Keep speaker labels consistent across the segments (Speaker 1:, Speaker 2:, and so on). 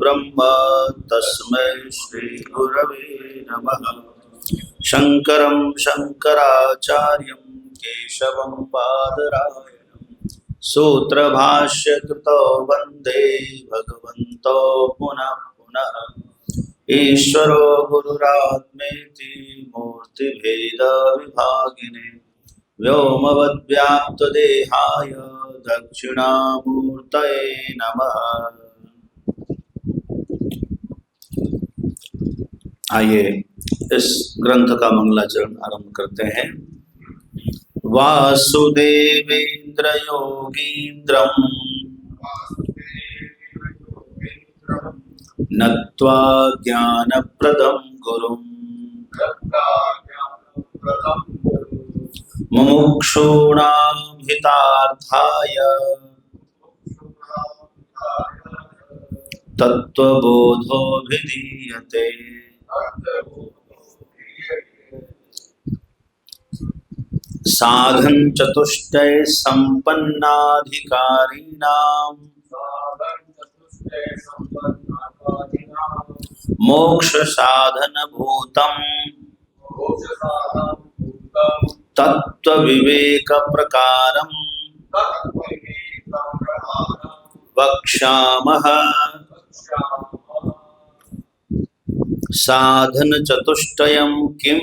Speaker 1: ब्रह्म तस्मै श्री गुरवे नमः। शंकरं शंकराचार्यं केशवं बादरायणं सूत्रभाष्यकृतो वन्दे भगवन्तो पुनः पुनः। ईश्वरो गुरुरात्मेति मूर्तिभेदविभागिने व्योमवद्व्याप्तदेहाय दक्षिणामूर्तये नमः। आइए इस ग्रंथ का मंगलाचरण आरंभ करते हैं। वासुदेवेन्द्र योगीन्द्रं नत्वा ज्ञानप्रदं गुरुं मुमुक्षूणां हितार्थाय तत्त्वबोधोऽभिधीयते। साधन चतुष्टय संपन्नाधिकारिणां मोक्ष साधन भूतं तत्व विवेक प्रकारं वक्ष्यामः। साधन चतुष्टयं किं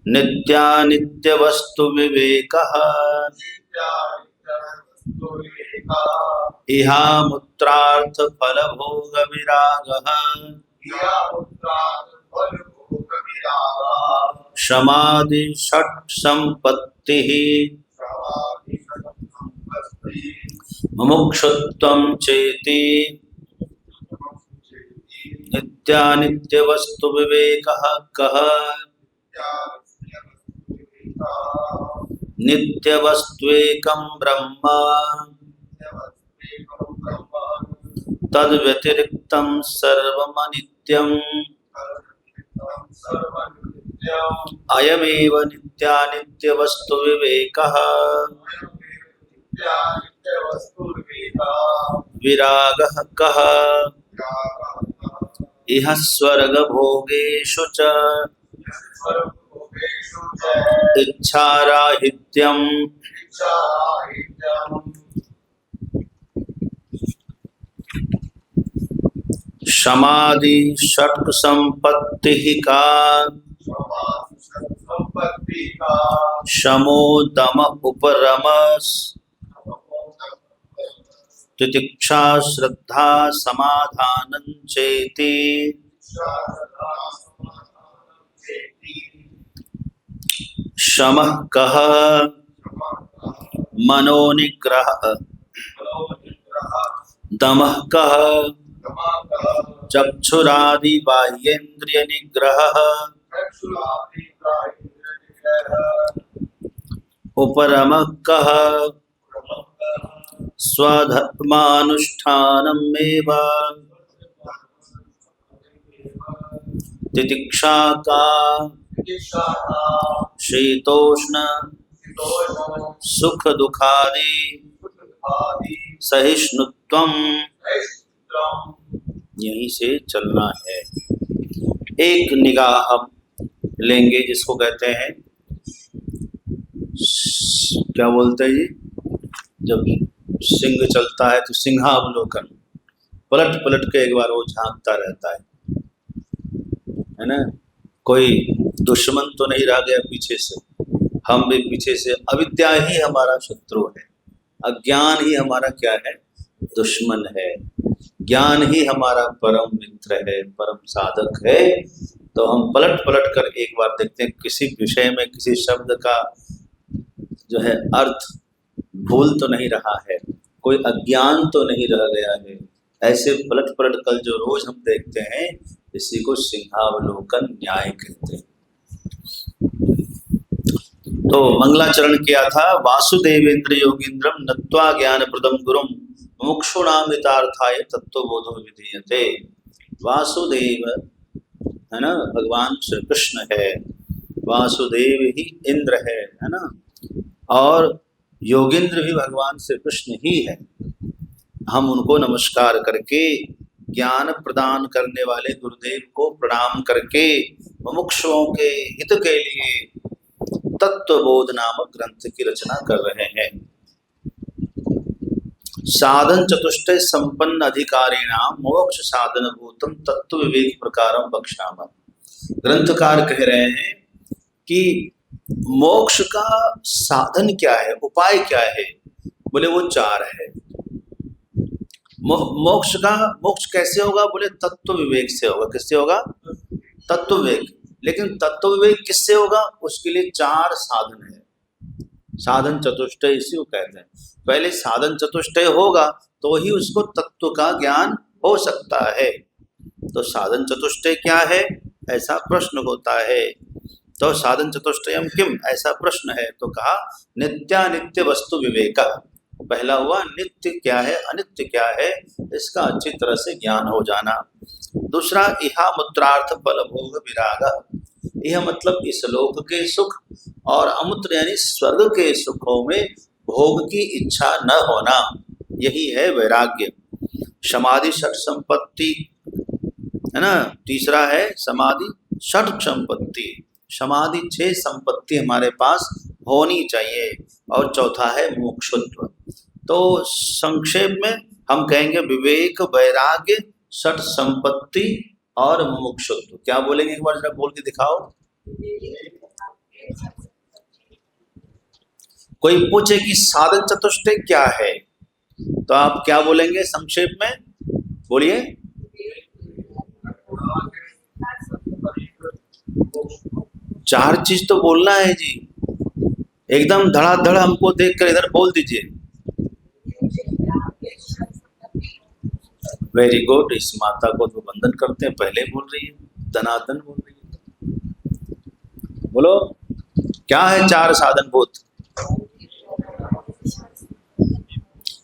Speaker 1: नित्यानित्य वस्तु विवेकः इहामुत्रार्थ फल भोग विरागः समाधि षट् संपत्तिः मुमुक्षुत्वं चेति नित्यानित्य वस्तु विवेकः कः। नित्यवस्त्वेकं ब्रह्म तद्व्यतिरिक्तं सर्वमनित्यम् अयमेव नित्यानित्य वस्तु विवेकः। विरागः कः। इह स्वर्ग भोगेषु च इच्छाराहित्यं समाधि षट् संपत्तिः का शमो दम उपरमस् तितिक्षा श्रद्धा समाधानं चेति शमः कः। मनोनिग्रह दमः कः। चक्षुरादि बाह्येन्द्रिय निग्रहः उपरमः कः। स्वधर्मानुष्ठानमेव तितिक्षा का। शीतोष्ण सुख दुखादि सहिष्णुत्वम। यहीं से चलना है। एक निगाह हम लेंगे जिसको कहते हैं, क्या बोलते हैं जी, जब सिंह चलता है तो सिंहावलोकन। पलट पलट के एक बार वो झांकता रहता है ना। कोई दुश्मन तो नहीं रह गया पीछे से, हम भी पीछे से। अविद्या ही हमारा शत्रु है, अज्ञान ही हमारा क्या है, दुश्मन है। ज्ञान ही हमारा परम मित्र है, परम साधक है। तो हम पलट पलट कर एक बार देखते हैं किसी विषय में किसी शब्द का जो है अर्थ भूल तो नहीं रहा है, कोई अज्ञान तो नहीं रह गया है। ऐसे पलट पलट कर जो रोज हम देखते हैं, इसी को सिंहावलोकन न्याय कहते हैं। तो मंगलाचरण किया था। वासुदेवेन्द्र योगीन्द्रम नत्वा ज्ञानप्रदं गुरुं मुमुक्षूणामितार्थाय तत्त्वबोधो विधीयते। वासुदेव है ना, भगवान श्री कृष्ण है। वासुदेव ही इंद्र है ना, और योगींद्र भी भगवान श्री कृष्ण ही है। हम उनको नमस्कार करके, ज्ञान प्रदान करने वाले गुरुदेव को प्रणाम करके मुमुक्षुओं के हित के लिए तत्वबोध नामक ग्रंथ की रचना कर रहे हैं। साधन चतुष्टय संपन्न अधिकारिणाम मोक्ष साधन भूतम तत्व विवेक प्रकारम बक्षामः। ग्रंथकार कह रहे हैं कि मोक्ष का साधन क्या है, उपाय क्या है? बोले वो चार है। मोक्ष कैसे होगा? बोले तत्व विवेक से होगा। किससे होगा? तत्व विवेक। लेकिन तत्व विवेक किससे होगा? उसके लिए चार साधन है। साधन चतुष्टय इसी को कहते हैं। पहले साधन चतुष्टय होगा तो ही उसको तत्व का ज्ञान हो सकता है। तो साधन चतुष्टय क्या है, ऐसा प्रश्न होता है। तो साधन चतुष्टयम किम, ऐसा प्रश्न है। तो कहा नित्यानित्य वस्तु विवेक। पहला हुआ नित्य क्या है, अनित्य क्या है, इसका अच्छी तरह से ज्ञान हो जाना। दूसरा इहा मूत्रार्थ फल भोग विराग। यह मतलब इस लोक के सुख और अमूत्र यानी स्वर्ग के सुखों में भोग की इच्छा न होना, यही है वैराग्य। समाधि षट संपत्ति है ना। तीसरा है समाधि षट संपत्ति। समाधि 6 संपत्ति हमारे पास होनी चाहिए। और चौथा है मोक्षत्व। तो संक्षेप में हम कहेंगे विवेक, वैराग्य, षट संपत्ति और मुमुक्षुत्व। क्या बोलेंगे, एक बार जरा बोल के दिखाओ। कोई पूछे कि साधन चतुष्टय क्या है, तो आप क्या बोलेंगे संक्षेप में? बोलिए। चार चीज तो बोलना है जी, एकदम धड़ाधड़ हमको देखकर इधर बोल दीजिए। Very good. इस माता को तो वंदन करते हैं, पहले बोल रही है, धनाधन बोल रही है। बोलो क्या है चार साधन भूत?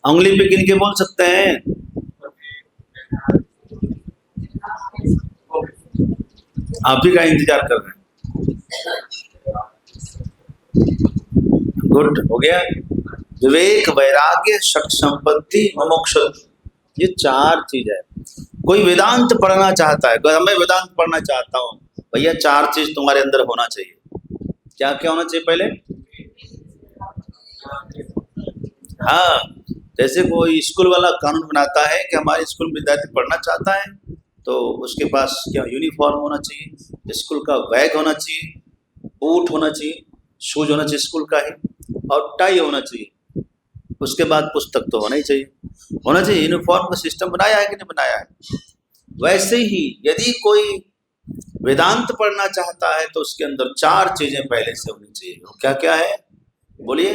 Speaker 1: उंगली पे गिन के बोल सकते हैं। आप ही का इंतजार कर रहे हैं। गुड, हो गया। विवेक, वैराग्य, षट संपत्ति, मोक्ष, ये चार चीज है। कोई वेदांत पढ़ना चाहता है, अगर मैं वेदांत पढ़ना चाहता हूँ, भैया चार चीज तुम्हारे अंदर होना चाहिए। क्या क्या होना चाहिए पहले? हाँ, जैसे कोई स्कूल वाला कानून बनाता है कि हमारे स्कूल में विद्यार्थी पढ़ना चाहता है तो उसके पास क्या यूनिफॉर्म होना चाहिए, स्कूल का बैग होना चाहिए, बूट होना चाहिए, शूज होना चाहिए स्कूल का ही, और टाई होना चाहिए। उसके बाद पुस्तक तो होना ही चाहिए, होना चाहिए। यूनिफॉर्म का सिस्टम बनाया है कि नहीं बनाया है? वैसे ही यदि कोई वेदांत पढ़ना चाहता है तो उसके अंदर चार चीजें पहले से होनी चाहिए। वो क्या क्या है बोलिए?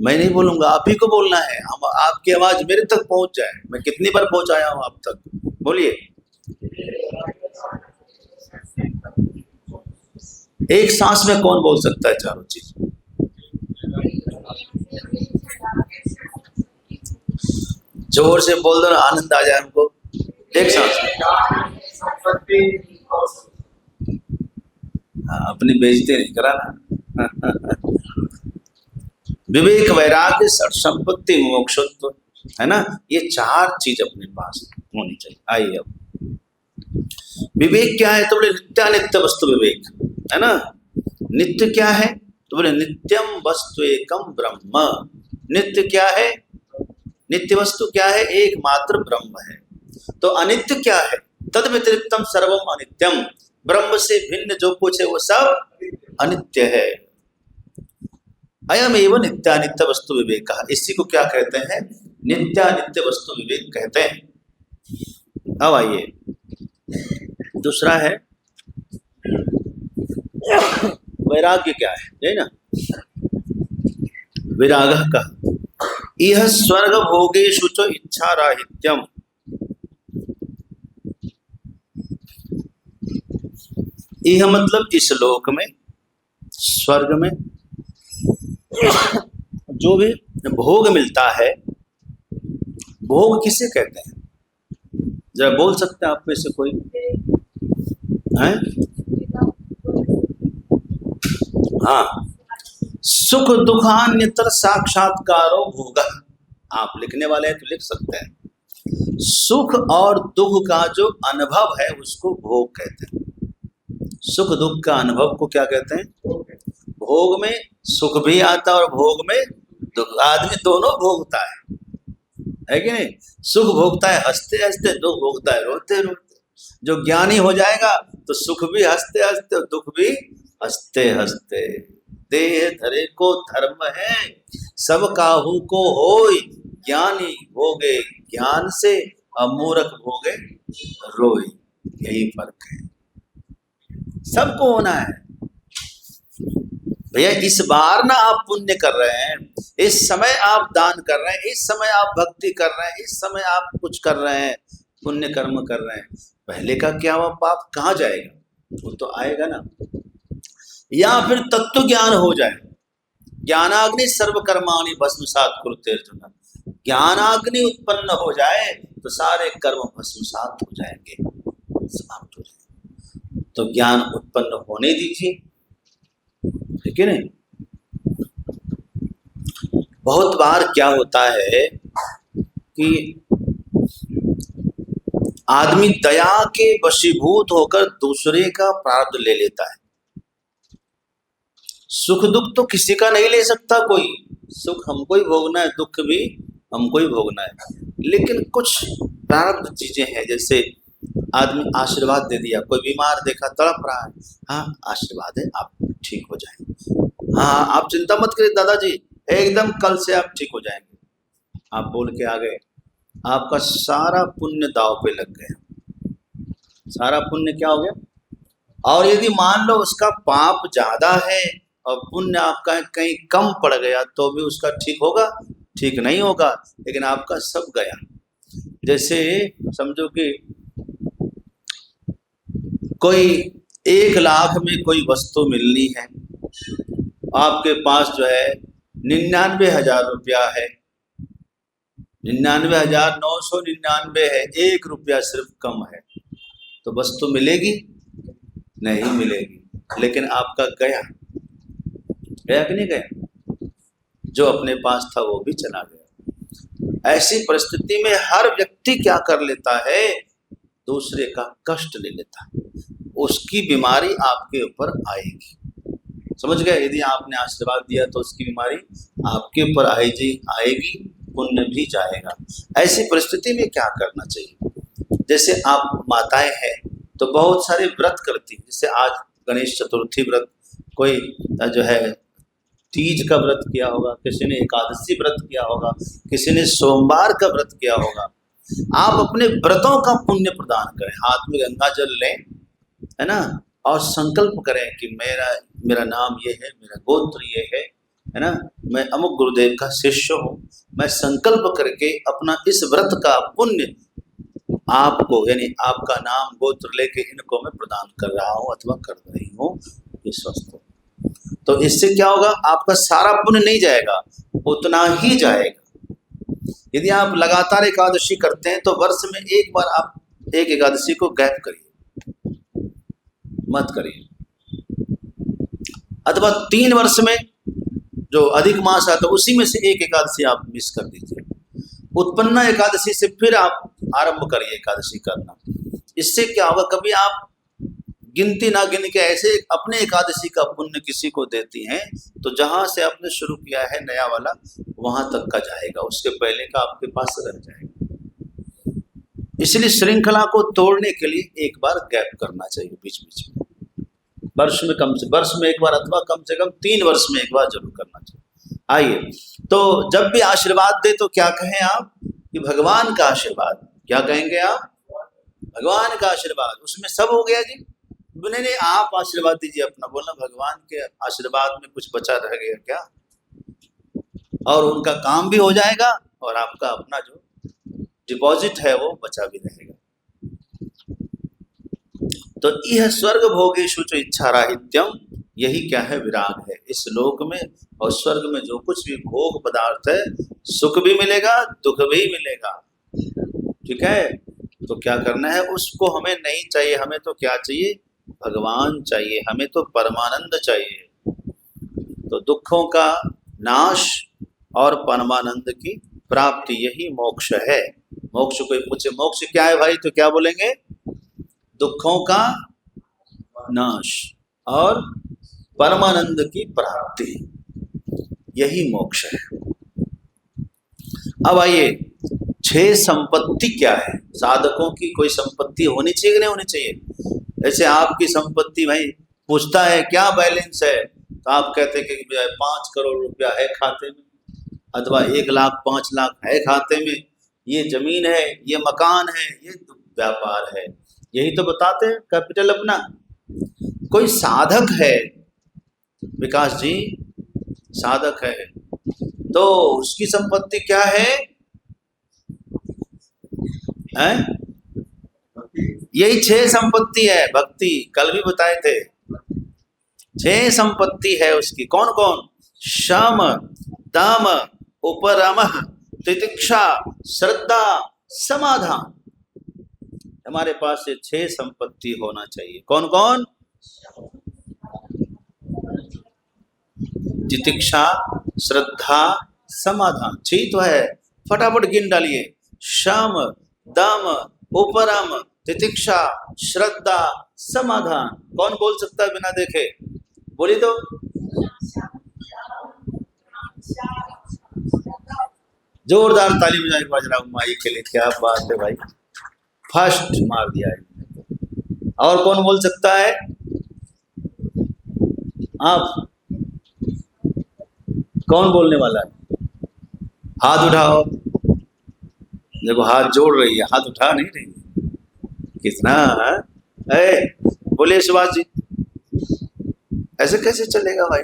Speaker 1: मैं नहीं बोलूंगा, आप ही को बोलना है। हम आपकी आवाज मेरे तक पहुंच जाए। मैं कितनी बार पहुंचाया हूं आप तक? बोलिए। एक सांस में कौन बोल सकता है चारों चीज? जोर से बोल दो ना, आनंद आ जाए हमको। एक सांस में। हाँ, अपनी बेइज्जती नहीं कराना। विवेक, वैराग्य, षट संपत्ति, मोक्षत्व, है ना। ये चार चीज अपने पास होनी चाहिए। आइए अब विवेक क्या है? तो बोले नित्यानित्य वस्तु विवेक, है ना। नित्य क्या है? तो बोले नित्यम वस्तु एकम ब्रह्म। नित्य क्या है? नित्य वस्तु क्या है? एकमात्र ब्रह्म है। तो अनित्य क्या है? तद व्यतिरिक्तम सर्वम अनित्यम। ब्रह्म से भिन्न जो कुछ है वो सब अनित्य है। अयम एवं नित्यानित्य वस्तु विवेक। इसी को क्या कहते हैं? नित्यानित्य वस्तु विवेक कहते हैं। अब आइए दूसरा है वैराग्य। क्या है? यही ना, विराग का यह स्वर्ग भोगेषु च इच्छा राहित्यम। यह मतलब इस लोक में, स्वर्ग में जो भी भोग मिलता है, भोग किसे कहते हैं? जरा बोल सकते हैं आप में से कोई है? हाँ, सुख दुखान्यतर साक्षात्कारो भोग। आप लिखने वाले हैं तो लिख सकते हैं, सुख और दुख का जो अनुभव है उसको भोग कहते हैं। सुख दुख का अनुभव को क्या कहते हैं? भोग में सुख भी आता है और भोग में दुख। आदमी दोनों भोगता है कि नहीं? सुख भोगता है हंसते हंसते, दुख भोगता है रोते रोते। जो ज्ञानी हो जाएगा तो सुख भी हंसते हंसते और दुख भी हंसते हंसते। देह धरे को धर्म है, सब काहू को होय, ज्ञानी भोगे ज्ञान से, अमूर्ख भोगे रोय। यही फर्क है, सबको होना है। भैया इस बार ना आप पुण्य कर रहे हैं, इस समय आप दान कर रहे हैं, इस समय आप भक्ति कर रहे हैं, इस समय आप कुछ कर रहे हैं, पुण्य कर्म कर रहे हैं। पहले का क्या हुआ पाप कहाँ जाएगा? वो तो आएगा ना। या फिर तत्व ज्ञान हो जाए, ज्ञानाग्नि सर्वकर्माणि भस्मसात् कुरुते अर्जुन। ज्ञानाग्नि उत्पन्न हो जाए तो सारे कर्म भस्मसात हो जाएंगे, समाप्त हो जाएंगे। तो ज्ञान उत्पन्न होने दीजिए, ठीक है नहीं? बहुत बार क्या होता है कि आदमी दया के वशीभूत होकर दूसरे का प्रारब्ध ले लेता है। सुख दुख तो किसी का नहीं ले सकता कोई, सुख हमको ही भोगना है, दुख भी हमको ही भोगना है। लेकिन कुछ प्रारब्ध चीजें हैं, जैसे आदमी आशीर्वाद दे दिया, कोई बीमार देखा तड़प रहा है, हाँ आशीर्वाद है आप ठीक हो जाएंगे, हाँ आप चिंता मत करिए दादाजी एकदम कल से आप ठीक हो जाएंगे। आप बोल के आ गए, आपका सारा पुण्य दाव पे लग गया, सारा पुण्य क्या हो गया। और यदि मान लो उसका पाप ज्यादा है और पुण्य आपका कहीं कम पड़ गया तो भी उसका ठीक होगा? ठीक नहीं होगा, लेकिन आपका सब गया। जैसे समझो कि कोई 1 लाख में कोई वस्तु मिलनी है, आपके पास जो है 99,000 रुपया है, 99,999 है, 1 रुपया सिर्फ कम है, तो वस्तु मिलेगी? नहीं मिलेगी। लेकिन आपका गया, गया कि नहीं गया? जो अपने पास था वो भी चला गया। ऐसी परिस्थिति में हर व्यक्ति क्या कर लेता है? दूसरे का कष्ट ले लेता है, उसकी बीमारी आपके ऊपर आएगी। समझ गए? यदि आपने आशीर्वाद दिया तो उसकी बीमारी आपके ऊपर आएगी, पुण्य भी जाएगा। ऐसी परिस्थिति में क्या करना चाहिए? जैसे आप माताएं हैं तो बहुत सारे व्रत करती हैं, जैसे आज गणेश चतुर्थी व्रत, कोई जो है तीज का व्रत किया होगा, किसी ने एकादशी व्रत किया होगा, किसी ने सोमवार का व्रत किया होगा। आप अपने व्रतों का पुण्य प्रदान करें, हाथ में गंगा जल लें, है ना, और संकल्प करें कि मेरा नाम ये है, मेरा गोत्र ये है ना, मैं अमुक गुरुदेव का शिष्य हूँ। मैं संकल्प करके अपना इस व्रत का पुण्य आपको, यानी आपका नाम गोत्र लेके इनको मैं प्रदान कर रहा हूँ अथवा कर रही हूँ, ये स्वस्थ हो। तो इससे क्या होगा? आपका सारा पुण्य नहीं जाएगा, उतना ही जाएगा। यदि आप लगातार एकादशी करते हैं तो वर्ष में एक बार आप एक एकादशी को गैप करिए, मत करिए। अथवा 3 वर्ष में जो अधिक मास आता है उसी में से एक एकादशी आप मिस कर दीजिए, उत्पन्ना एकादशी से फिर आप आरंभ करिए एकादशी करना। इससे क्या होगा? कभी आप गिनती ना गिन के ऐसे अपने एकादशी का पुण्य किसी को देती हैं तो जहां से आपने शुरू किया है नया वाला वहां तक का जाएगा, उसके पहले का आपके पास रह जाएगा। इसलिए श्रृंखला को तोड़ने के लिए एक बार गैप करना चाहिए बीच बीच में, वर्ष में एक बार अथवा कम से कम 3 वर्ष में एक बार जरूर करना चाहिए। आइए, तो जब भी आशीर्वाद दे तो क्या कहें आप? कि भगवान का आशीर्वाद। क्या कहेंगे आप? भगवान का आशीर्वाद। उसमें सब हो गया जी। नहीं, आप आशीर्वाद दीजिए अपना। बोलना भगवान के आशीर्वाद में कुछ बचा रह गया क्या? और उनका काम भी हो जाएगा और आपका अपना जो डिपॉजिट है वो बचा भी रहेगा। तो यह स्वर्ग भोगेषु च इच्छा राहित्यम, यही क्या है? विराग है। इस लोक में और स्वर्ग में जो कुछ भी भोग पदार्थ है, सुख भी मिलेगा, दुख भी मिलेगा, ठीक है? तो क्या करना है? उसको हमें नहीं चाहिए, हमें तो क्या चाहिए? भगवान चाहिए, हमें तो परमानंद चाहिए। तो दुखों का नाश और परमानंद की प्राप्ति, यही मोक्ष है। मोक्ष कोई पूछे मोक्ष क्या है भाई, तो क्या बोलेंगे? दुखों का नाश और परमानंद की प्राप्ति, यही मोक्ष है। अब आइए, 6 संपत्ति क्या है? साधकों की कोई संपत्ति होनी चाहिए कि नहीं होनी चाहिए? जैसे आपकी संपत्ति, भाई पूछता है क्या बैलेंस है, तो आप कहते हैं कि 5 करोड़ रुपया है खाते में, अथवा 1 लाख 5 लाख है खाते में, ये जमीन है, ये मकान है, ये व्यापार है, यही तो बताते हैं कैपिटल अपना। कोई साधक है, विकास जी साधक है, तो उसकी संपत्ति क्या है? हैं? यही 6 संपत्ति है। भक्ति कल भी बताए थे, 6 संपत्ति है उसकी। कौन कौन? शम, दम, उपरमः, तितिक्षा, श्रद्धा, समाधान। हमारे पास ये 6 संपत्ति होना चाहिए। कौन कौन? तितिक्षा, श्रद्धा, समाधान। ठीक तो है, फटाफट गिन डालिए। शम, दम, उपरम, तितिक्षा, श्रद्धा, समाधान। कौन बोल सकता है बिना देखे? बोली तो। जोरदार ताली बजाई बजरंग माई के लिए। क्या बात है भाई, फर्स्ट मार दिया है। और कौन बोल सकता है? आप कौन बोलने वाला है? हाथ उठाओ। देखो हाथ जोड़ रही है, हाथ उठा नहीं रही है। कितना बोलिए सुभाष जी। ऐसे कैसे चलेगा भाई?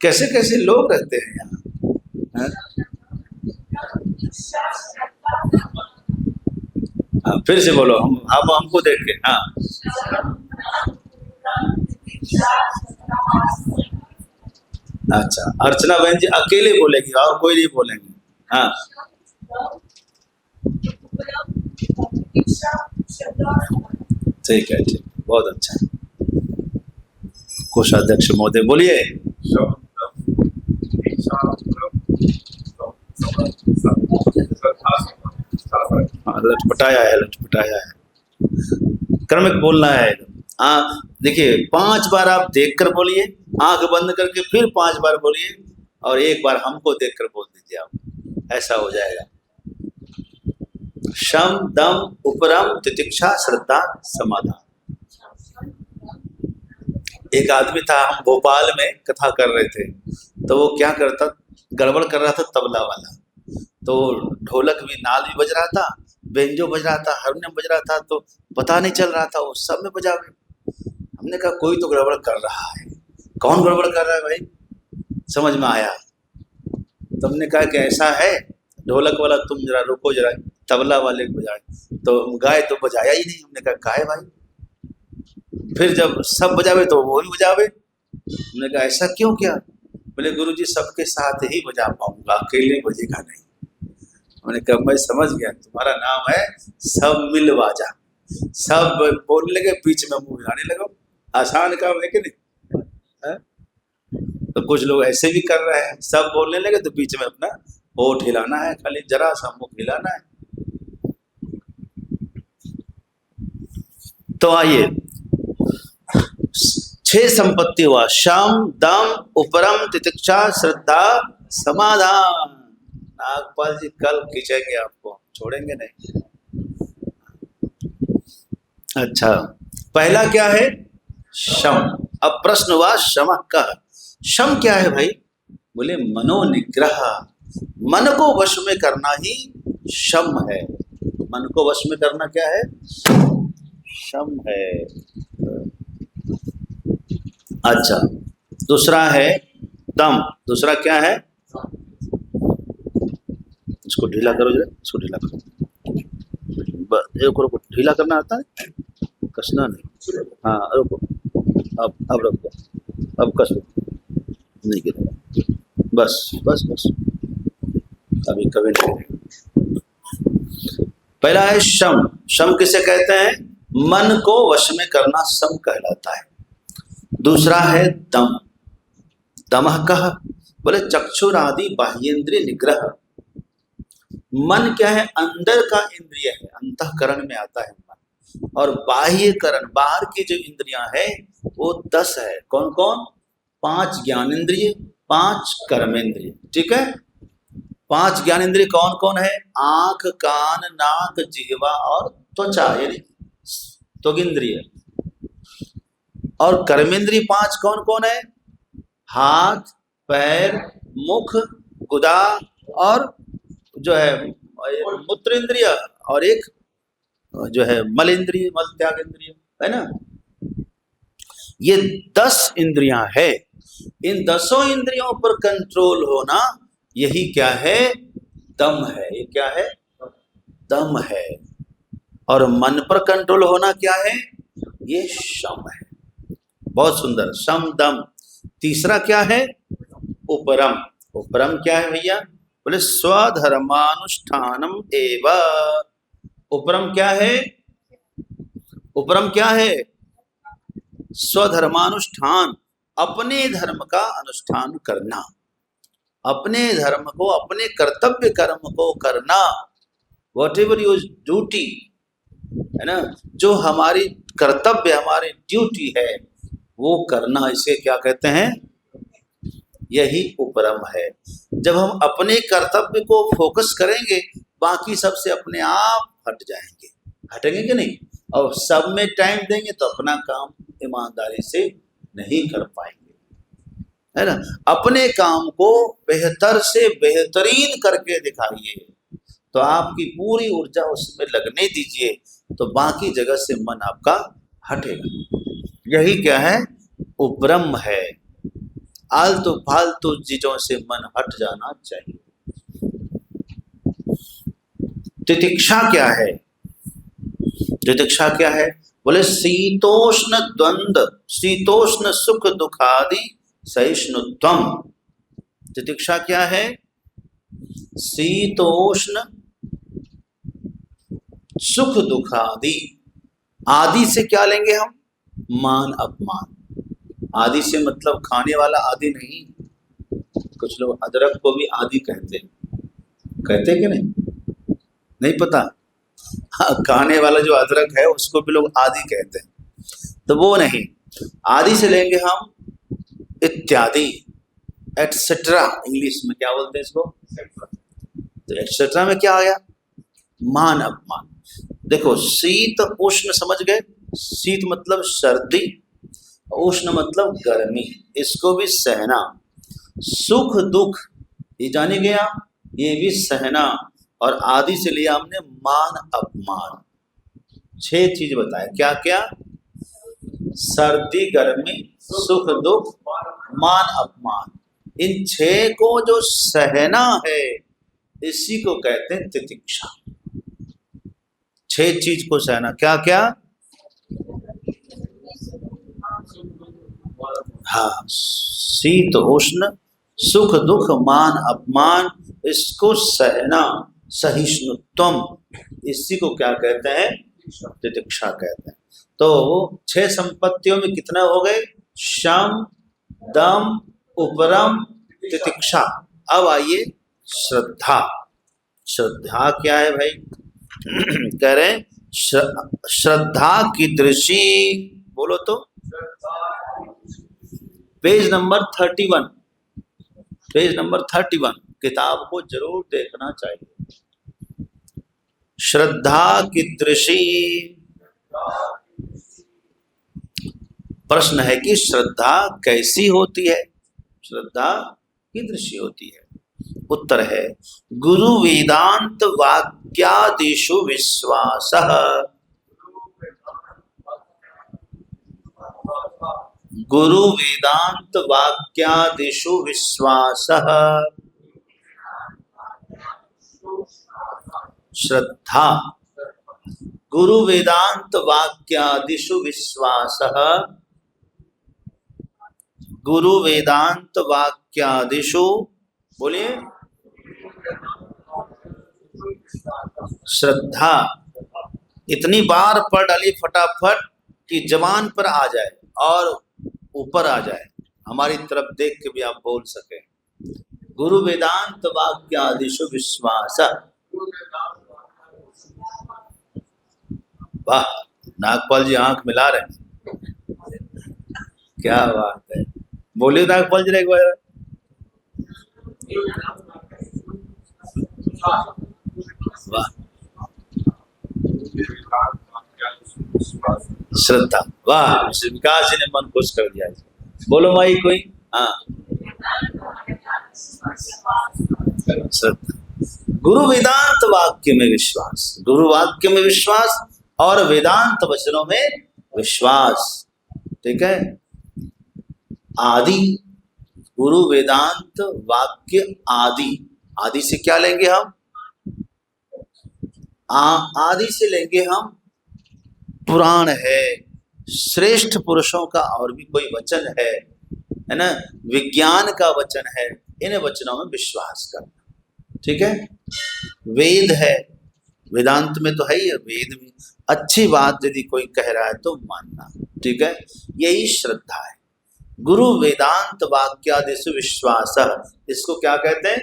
Speaker 1: कैसे कैसे लोग रहते हैं यहाँ। हाँ फिर से बोलो, हम हमको देख के। हाँ अच्छा, अर्चना बहन जी अकेले बोलेगी और कोई नहीं बोलेंगे। हाँ ठीक है, ठीक, बहुत अच्छा। कोषाध्यक्ष महोदय बोलिए। लटपटाया है, लटपटाया है। क्रमिक बोलना है। देखिए 5 बार आप देखकर बोलिए, आंख बंद करके फिर 5 बार बोलिए, और एक बार हमको देखकर बोल दीजिए आप, ऐसा हो जाएगा। शम, दम, उपरम, तितिक्षा, श्रद्धा, समाधान। एक आदमी था, हम भोपाल में कथा कर रहे थे, तो वो क्या करता, गड़बड़ कर रहा था तबला वाला। तो ढोलक भी, नाल भी बज रहा था, बेंजो बज रहा था, हारमोनियम बज रहा था, तो पता नहीं चल रहा था, वो सब में बजावे। हमने कहा कोई तो गड़बड़ कर रहा है। कौन गड़बड़ कर रहा है भाई? समझ में आया। तो हमने कहा कि ऐसा है, ढोलक वाला तुम जरा रुको, जरा तबला वाले को बजाए। तो गाय तो बजाया ही नहीं। हमने कहा गाय भाई, फिर जब सब बजावे तो वो भी बजावे। हमने कहा ऐसा क्यों किया? बोले गुरुजी सबके साथ ही बजा पाऊंगा, अकेले बजेगा नहीं। हमने कहा मैं समझ गया, तुम्हारा नाम है सब मिल बाजा। सब बोलने लगे, बीच में मुंह हिलाने लगो। आसान काम है कि नहीं है? तो कुछ लोग ऐसे भी कर रहे हैं, सब बोलने लगे तो बीच में अपना होठ हिलाना है, खाली जरा सा मुख हिलाना है। तो आइए, 6 संपत्ति हुआ। शम, दम, उपरम, तितिक्षा, श्रद्धा, समाधान। नागपाल जी कल खींचेंगे आपको, छोड़ेंगे नहीं। अच्छा, पहला क्या है? शम। अब प्रश्न हुआ शम का। शम क्या है भाई? बोले मनोनिग्रह, मन को वश में करना ही शम है। मन को वश में करना क्या है? शम है। अच्छा, दूसरा है दम। दूसरा क्या है? इसको ढीला करो जरा, इसको ढीला करो। रुको, ढीला करना आता है, कसना नहीं। हाँ रुको, अब रखो, अब कस नहीं गिरेगा। बस बस बस, अभी कभी नहीं। पहला है शम। शम किसे कहते हैं? मन को वश में करना शम कहलाता है। दूसरा है दम। दमः कः? बोले चक्षुरादि बाह्येंद्रिय निग्रह। मन क्या है? अंदर का इंद्रिय है, अंतःकरण में आता है मन। और बाह्यकरण, बाहर की जो इंद्रियां है वो 10 है। कौन कौन? 5 ज्ञानेंद्रिय, 5 कर्मेंद्रिय। ठीक है, 5 ज्ञानेंद्रिय कौन कौन है? आंख, कान, नाक, जिह्वा और त्वचा, यानी त्वगिंद्रिय। और कर्मेंद्रिय 5 कौन कौन है? हाथ, पैर, मुख, गुदा और जो है मूत्र इंद्रिय, और एक जो है मल इंद्रिय, मल त्याग इंद्रिय, है ना। ये 10 इंद्रियां है। इन 10 इंद्रियों पर कंट्रोल होना, यही क्या है? दम है। ये क्या है? दम है। और मन पर कंट्रोल होना क्या है? ये शम है। बहुत सुंदर, शम दम। तीसरा क्या है? उपरम। उपरम क्या है भैया? बोले स्वधर्मानुष्ठानम एव। उपरम क्या है? उपरम क्या है? स्वधर्मानुष्ठान, अपने धर्म का अनुष्ठान करना, अपने धर्म को, अपने कर्तव्य कर्म को करना। वॉट एवर योर ड्यूटी, है ना, जो हमारी कर्तव्य, हमारी ड्यूटी है वो करना, इसे क्या कहते हैं? यही उपरम है। जब हम अपने कर्तव्य को फोकस करेंगे, बाकी सबसे अपने आप हट जाएंगे। हटेंगे कि नहीं? और सब में टाइम देंगे तो अपना काम ईमानदारी से नहीं कर पाएंगे, है ना। अपने काम को बेहतर से बेहतरीन करके दिखाइए, तो आपकी पूरी ऊर्जा उसमें लगने दीजिए, तो बाकी जगह से मन आपका हटेगा। यही क्या है? उपरम है। आलतू फालतू चीजों से मन हट जाना चाहिए। तितिक्षा क्या है? तितिक्षा क्या है? बोले शीतोष्ण द्वंद्व, शीतोष्ण सुख दुखादि सहिष्णुत्वम। तितिक्षा क्या है? शीतोष्ण सुख दुखादि। आदि से क्या लेंगे हम? मान अपमान। आदि से मतलब खाने वाला आदि नहीं। कुछ लोग अदरक को भी आदि कहते हैं, कहते कि नहीं? नहीं पता। हाँ, खाने वाला जो अदरक है उसको भी लोग आदि कहते हैं, तो वो नहीं। आदि से लेंगे हम इत्यादि, एटसेट्रा। इंग्लिश में क्या बोलते हैं इसको? तो एटसेट्रा में क्या आ गया? मान अपमान। देखो, शीत उष्ण समझ गए? शीत मतलब सर्दी, उष्ण मतलब गर्मी, इसको भी सहना। सुख दुख ये जाने गया, ये भी सहना। और आदि से लिया हमने मान अपमान। 6 चीज बताए। क्या क्या? सर्दी, गर्मी, सुख दुख, मान अपमान। इन 6 को जो सहना है, इसी को कहते हैं तितिक्षा। 6 चीज को सहना। क्या क्या? हाँ, शीत उष्ण, सुख दुख, मान अपमान, इसको सहना, सहिष्णुत्वम, इसी को क्या कहते हैं? तितिक्षा कहते हैं। तो 6 संपत्तियों में कितना हो गए? शम, दम, उपरम, तितिक्षा। अब आइए श्रद्धा। श्रद्धा क्या है भाई? कह रहे हैं श्रद्धा कीदृशी, बोलो तो। पेज नंबर 31, पेज नंबर 31 किताब को जरूर देखना चाहिए। श्रद्धा कीदृशी। प्रश्न है कि श्रद्धा कैसी होती है? श्रद्धा कीदृशी होती है? उत्तर है गुरु वेदांत वाक्यादिषु विश्वासः। गुरु वेदांत वाक्यादिषु विश्वासः। श्रद्धा। गुरु वेदांत वाक्यादिषु विश्वासः। गुरु वेदांत वाक्यादिषु, बोलिए, श्रद्धा। इतनी बार पढ़ डाली फटाफट कि जबान पर आ जाए और ऊपर आ जाए। हमारी तरफ देख के भी आप बोल सके। गुरु वेदांत वाक्यादिषु विश्वास। वाह, नागपाल जी आंख मिला रहे हैं, क्या बात है। बोलिए नागपाल जी एक बार। वाह, श्रद्धा, वाह, विकास जी ने मन खुश कर दिया। बोलो भाई कोई। हाँ, श्रद्धा, गुरु वेदांत वाक्य में विश्वास, गुरु वाक्य में विश्वास और वेदांत वचनों में विश्वास। ठीक है, आदि, गुरु वेदांत वाक्य आदि। आदि से क्या लेंगे हम? आदि से लेंगे हम पुराण है, श्रेष्ठ पुरुषों का और भी कोई वचन है ना, विज्ञान का वचन है, इन वचनों में विश्वास करना। ठीक है, वेद है, वेदांत में तो है ही, वेद में अच्छी बात यदि कोई कह रहा है तो मानना। ठीक है, यही श्रद्धा है। गुरु वेदांत वाक्यादिषु विश्वास, इसको क्या कहते हैं?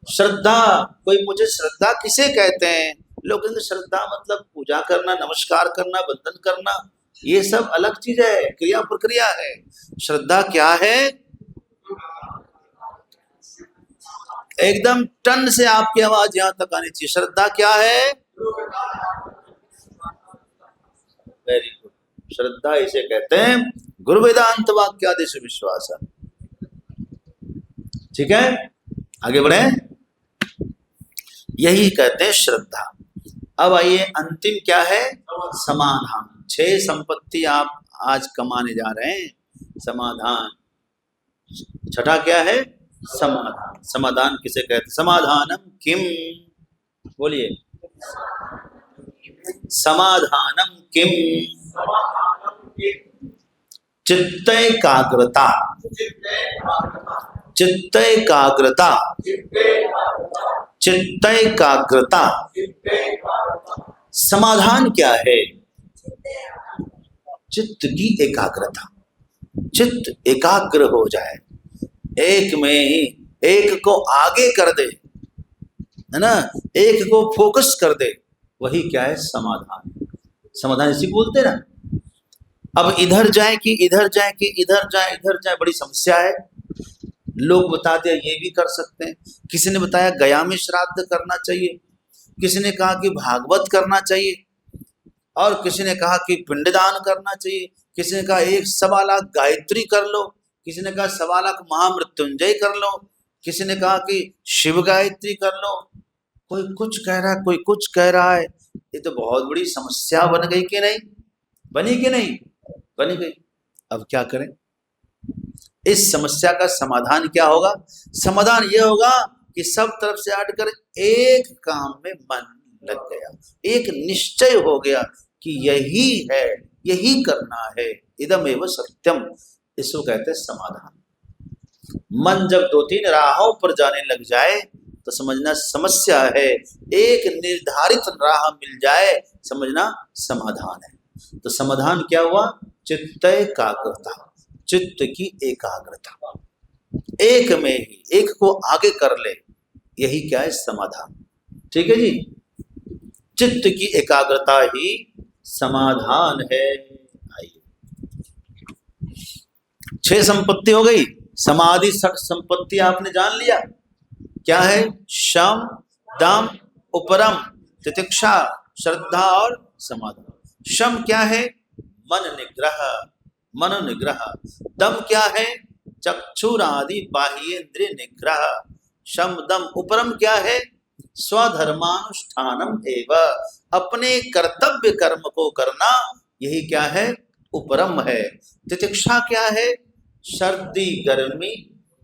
Speaker 1: श्रद्धा। कोई पूछे श्रद्धा किसे कहते हैं? लोग कहते श्रद्धा मतलब पूजा करना, नमस्कार करना, वंदन करना, ये सब अलग चीज है, क्रिया प्रक्रिया है। श्रद्धा क्या है? एकदम टन से आपकी आवाज यहां तक आनी चाहिए। श्रद्धा क्या है? वेरी गुड, श्रद्धा इसे कहते हैं गुरु वेदांत वाक्यादिषु विश्वास। ठीक है, आगे बढ़े, यही कहते हैं श्रद्धा। अब आइए, अंतिम क्या है? समाधान। 6 संपत्ति आप आज कमाने जा रहे हैं। समाधान, छठा क्या है? समाधान। समाधान किसे कहते? समाधानम किम, बोलिए, समाधानम किम? चित्त एकाग्रता, चित्त एकाग्रता, चित्त एकाग्रता। समाधान क्या है? चित्त की एकाग्रता, चित्त एकाग्र हो जाए, एक में ही एक को आगे कर दे, है ना, एक को फोकस कर दे, वही क्या है? समाधान। समाधान इसी बोलते ना। अब इधर जाए कि इधर जाए कि इधर जाए, इधर जाए, बड़ी समस्या है। लोग बताते हैं ये भी कर सकते हैं, किसी ने बताया गया में श्राद्ध करना चाहिए, किसी ने कहा कि भागवत करना चाहिए, और किसी ने कहा कि पिंडदान करना चाहिए, किसी ने कहा 1.25 लाख गायत्री कर लो, किसी ने कहा 1.25 लाख महामृत्युंजय कर लो, किसी ने कहा कि शिव गायत्री कर लो। कोई कुछ कह रहा है, कोई कुछ कह रहा है। ये तो बहुत बड़ी समस्या बन गई कि नहीं? बनी कि नहीं? बनी गई। अब क्या करें? इस समस्या का समाधान क्या होगा? समाधान यह होगा कि सब तरफ से हटकर एक काम में मन लग गया, एक निश्चय हो गया कि यही है, यही करना है, इदमेव सत्यम। इसको कहते हैं समाधान। मन जब 2-3 राहों पर जाने लग जाए तो समझना समस्या है, एक निर्धारित राह मिल जाए समझना समाधान है। तो समाधान क्या हुआ? चित्त एकाग्रता, चित्त की एकाग्रता, एक में ही एक को आगे कर ले, यही क्या है? समाधान। ठीक है जी, चित्त की एकाग्रता ही समाधान है। आइए, 6 संपत्ति हो गई। समाधि 6 संपत्ति आपने जान लिया क्या है? शम, दम, उपरम, तितिक्षा, श्रद्धा और समाधान। शम क्या है? मन निग्रह, मन निग्रह। दम क्या है? चक्षुरादि बाह्येंद्रिय निग्रह। शम दम। उपरम क्या है? स्वधर्मानुष्ठानम एव, अपने कर्तव्य कर्म को करना, यही क्या है? उपरम है। तितिक्षा क्या है? सर्दी गर्मी,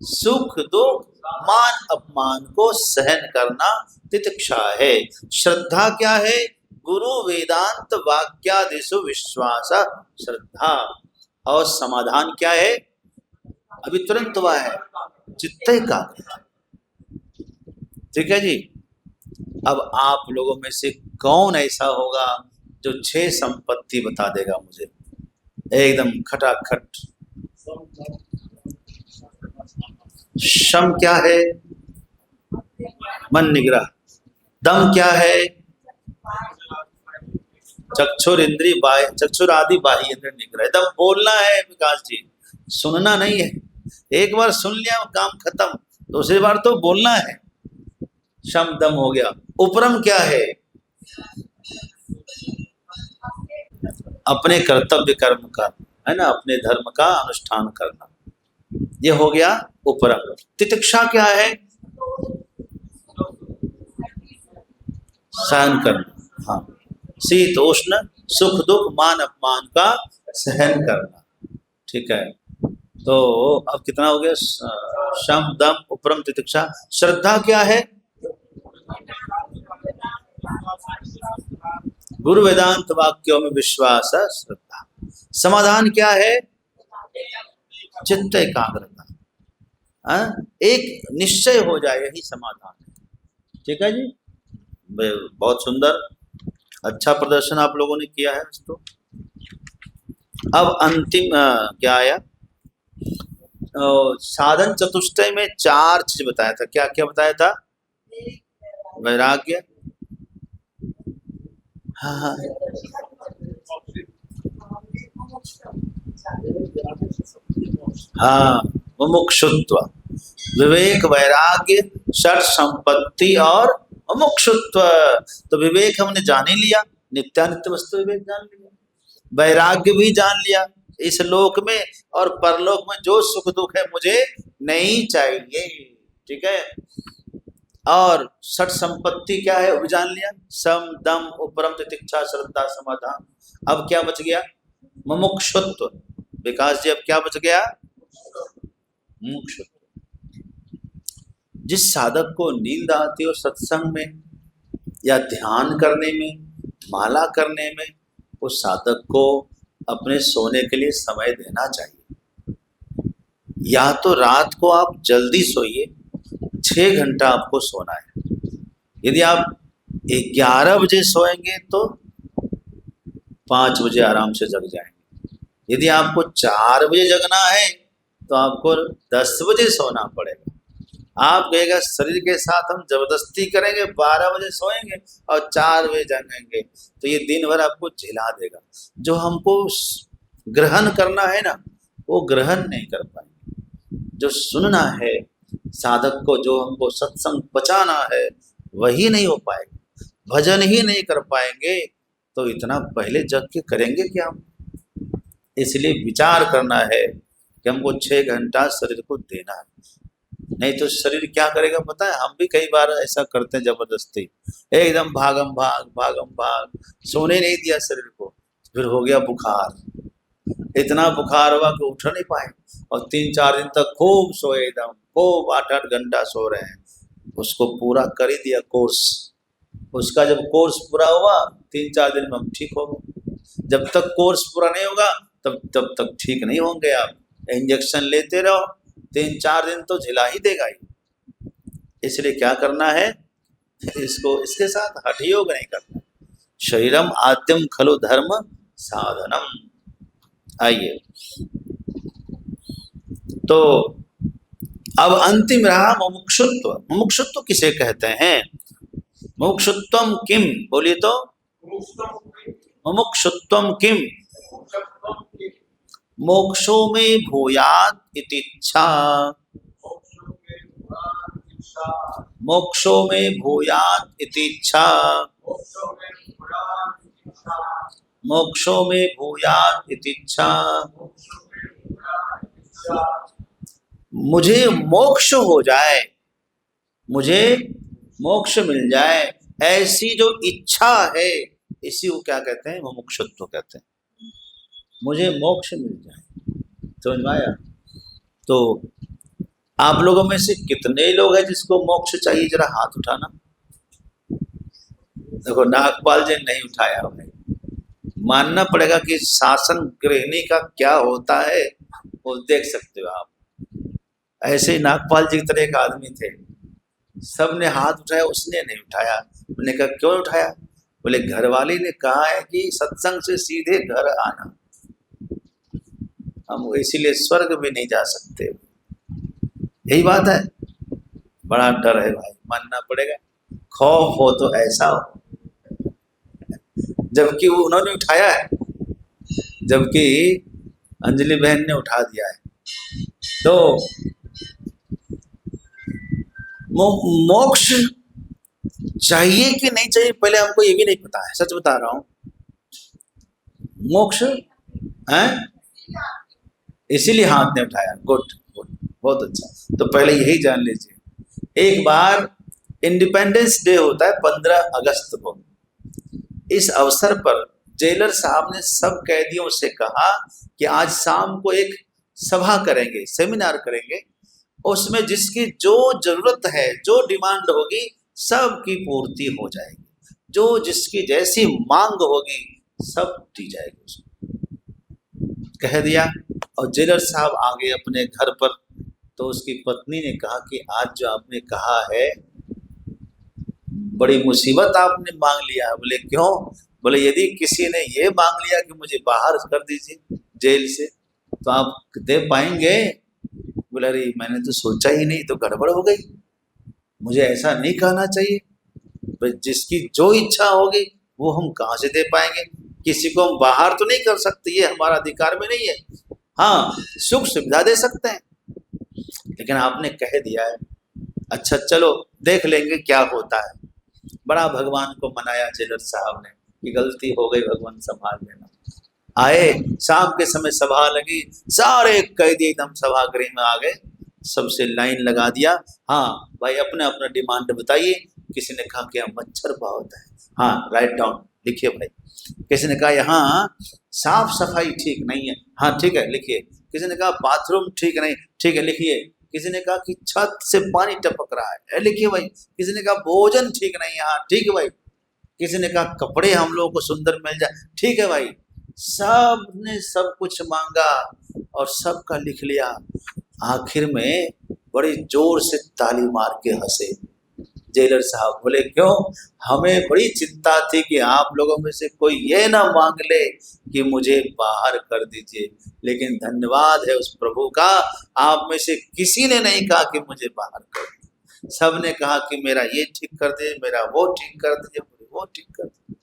Speaker 1: सुख दुख, मान अपमान को सहन करना तितिक्षा है। श्रद्धा क्या है? गुरु वेदांत वाक्यादिषु विश्वास, श्रद्धा। और समाधान क्या है? अभी तुरंत हुआ है, चित्त एकाग्रता। ठीक है जी। अब आप लोगों में से कौन ऐसा होगा जो 6 संपत्ति बता देगा मुझे एकदम खटाखट? शम क्या है? मन निग्रह। दम क्या है? चक्षुर इंद्री बाह्य, चक्षुर आदि बाह्य इंद्रिय निग्रह। दम बोलना है विकास जी, सुनना नहीं है। एक बार सुन लिया काम खत्म, दूसरी बार तो बोलना है। शम दम हो गया। उपरम क्या है? अपने कर्तव्य कर्म का, है ना, अपने धर्म का अनुष्ठान करना, ये हो गया उपरम। तितिक्षा क्या है? सहन करना। हाँ, शीतोष्ण सुख दुख मान अपमान का सहन करना। ठीक है, तो अब कितना हो गया? शम दम उपरम तितिक्षा। श्रद्धा क्या है? गुरु वेदांत वाक्यों में विश्वास है श्रद्धा। समाधान क्या है? चित्त एकाग्रता। एक निश्चय हो जाए, यही समाधान है। ठीक है जी, बहुत सुंदर, अच्छा प्रदर्शन आप लोगों ने किया है दोस्तों। अब अंतिम क्या आया? साधन चतुष्टय में 4 चीज बताया था। क्या क्या बताया था? वैराग्य, हाँ हाँ, हाँ, मुमुक्षुत्व, विवेक, वैराग्य, षट संपत्ति और मुमुक्षुत्व। तो विवेक हमने जान ही लिया, नित्यानित्य वस्तु विवेक जान लिया, वैराग्य भी जान लिया, इस लोक में और परलोक में जो सुख दुख है मुझे नहीं चाहिए। ठीक है, और षट संपत्ति क्या है वो भी जान लिया, सम दम उपरम तितिक्षा श्रद्धा समाधान। अब क्या बच गया? मुमुक्षुत्व। विकास जी अब क्या बच गया? मुमुक्षुत्व। जिस साधक को नींद आती हो सत्संग में या ध्यान करने में, माला करने में, उस साधक को अपने सोने के लिए समय देना चाहिए। या तो रात को आप जल्दी सोइए, 6 घंटा आपको सोना है। यदि आप 11 बजे सोएंगे तो 5 बजे आराम से जग जाएंगे। यदि आपको 4 बजे जगना है तो आपको 10 बजे सोना पड़ेगा। आप कहेगा शरीर के साथ हम जबरदस्ती करेंगे, 12 बजे सोएंगे और 4 बजे जागेंगे, तो ये दिन भर आपको झिला देगा। जो हमको ग्रहण करना है ना, वो ग्रहण नहीं कर पाएंगे। जो सुनना है साधक को, जो हमको सत्संग बचाना है, वही नहीं हो पाएगा। भजन ही नहीं कर पाएंगे तो इतना पहले जग के करेंगे क्या हम? इसलिए विचार करना है कि हमको 6 घंटा शरीर को देना है, नहीं तो शरीर क्या करेगा पता है? हम भी कई बार ऐसा करते हैं जबरदस्ती, एकदम भागम भाग भागम भाग, सोने नहीं दिया शरीर को, फिर हो गया बुखार। इतना बुखार हुआ कि उठ नहीं पाए और 3-4 दिन तक खूब सोए, एकदम खूब 8-8 घंटा सो रहे हैं। उसको पूरा कर ही दिया कोर्स। उसका जब कोर्स पूरा हुआ 3-4 दिन में हम ठीक हो गए। जब तक कोर्स पूरा नहीं होगा तब तक ठीक नहीं होंगे आप। इंजेक्शन लेते रहो, 3-4 दिन तो झिला ही देगा ही। इसलिए क्या करना है? इसको इसके साथ हठ योग नहीं करना। शरीरम आद्यम खलु धर्म साधनम। आइए, तो अब अंतिम रहा मुमुक्षुत्व। मुमुक्षुत्व किसे कहते हैं? मुमुक्षुत्वम किम, बोलिए तो। मुमुक्षुत्वम किम? मोक्षो में भूयात इतिच्छा। मोक्षो में भूयात इतिच्छा। मोक्षो में भूयात इतिच्छा। मुझे मोक्ष हो जाए, मुझे मोक्ष मिल जाए, ऐसी जो इच्छा है, इसी को क्या कहते हैं? मुमुक्षुत्व कहते हैं। मुझे मोक्ष मिल जाए, समझ में आया? तो आप लोगों में से कितने लोग हैं जिसको मोक्ष चाहिए? जरा हाथ उठाना। देखो नागपाल जी नहीं उठाया भाई। मानना पड़ेगा कि शासन गृहिणी का क्या होता है वो देख सकते हो आप। ऐसे ही नागपाल जी की तरह एक आदमी थे, सबने हाथ उठाया, उसने नहीं उठाया। मैंने कहा क्यों उठाया? बोले घरवाली ने कहा है कि सत्संग से सीधे घर आना, हम इसीलिए स्वर्ग में नहीं जा सकते। यही बात है। बड़ा डर है भाई, मानना पड़ेगा। खौफ हो तो ऐसा हो, जबकि वो उन्होंने उठाया है, जबकि अंजलि बहन ने उठा दिया है। तो मोक्ष चाहिए कि नहीं चाहिए पहले हमको ये भी नहीं पता है, सच बता रहा हूं। मोक्ष है, इसीलिए हाथ ने उठाया। गुड गुड, बहुत अच्छा। तो पहले यही जान लीजिए, एक बार इंडिपेंडेंस डे होता है 15 अगस्त को। इस अवसर पर जेलर साहब ने सब कैदियों से कहा कि आज शाम को एक सभा करेंगे, सेमिनार करेंगे, उसमें जिसकी जो जरूरत है, जो डिमांड होगी, सबकी पूर्ति हो जाएगी, जो जिसकी जैसी मांग होगी सब दी जाएगी उसको, कह दिया। और जेलर साहब आ गए अपने घर पर। तो उसकी पत्नी ने कहा कि आज जो आपने कहा है, बड़ी मुसीबत आपने मांग लिया। बोले क्यों? बोले यदि किसी ने ये मांग लिया कि मुझे बाहर कर दीजिए जेल से, तो आप दे पाएंगे? बोले अरे मैंने तो सोचा ही नहीं, तो गड़बड़ हो गई, मुझे ऐसा नहीं कहना चाहिए। जिसकी जो इच्छा होगी वो हम कहाँ से दे पाएंगे? किसी को हम बाहर तो नहीं कर सकते, ये हमारा अधिकार में नहीं है। हाँ, सुख सुविधा दे सकते हैं, लेकिन आपने कह दिया है, अच्छा चलो देख लेंगे क्या होता है। बड़ा भगवान को मनाया जेलर साहब ने कि गलती हो गई, भगवान संभाल लेना। आए, शाम के समय सभा लगी, सारे कैदी एकदम सभागृह में आ गए, सबसे लाइन लगा दिया। हाँ भाई, अपने अपना डिमांड बताइए। किसी ने कहा कि यहाँ मच्छर बहुत है, हाँ राइट डाउन, लिखिए भाई। किसी ने कहा यहाँ साफ सफाई ठीक नहीं है, हाँ ठीक है लिखिए। किसी ने कहा बाथरूम ठीक नहीं, ठीक है लिखिए। किसी ने कहा कि छत से पानी टपक रहा है, लिखिए भाई। किसी ने कहा भोजन ठीक नहीं है, हाँ ठीक है भाई। किसी ने कहा कपड़े हम लोगों को सुंदर मिल जाए, ठीक है भाई। सब ने सब कुछ मांगा और सबका लिख लिया। आखिर में बड़ी जोर से ताली मार के हंसे जेलर साहब। बोले क्यों? हमें बड़ी चिंता थी कि आप लोगों में से कोई ये ना मांग ले कि मुझे बाहर कर दीजिए, लेकिन धन्यवाद है उस प्रभु का, आप में से किसी ने नहीं कहा कि मुझे बाहर कर दीजिए। सब ने कहा कि मेरा ये ठीक कर दे, मेरा वो ठीक कर दीजिए, वो ठीक कर दीजिए।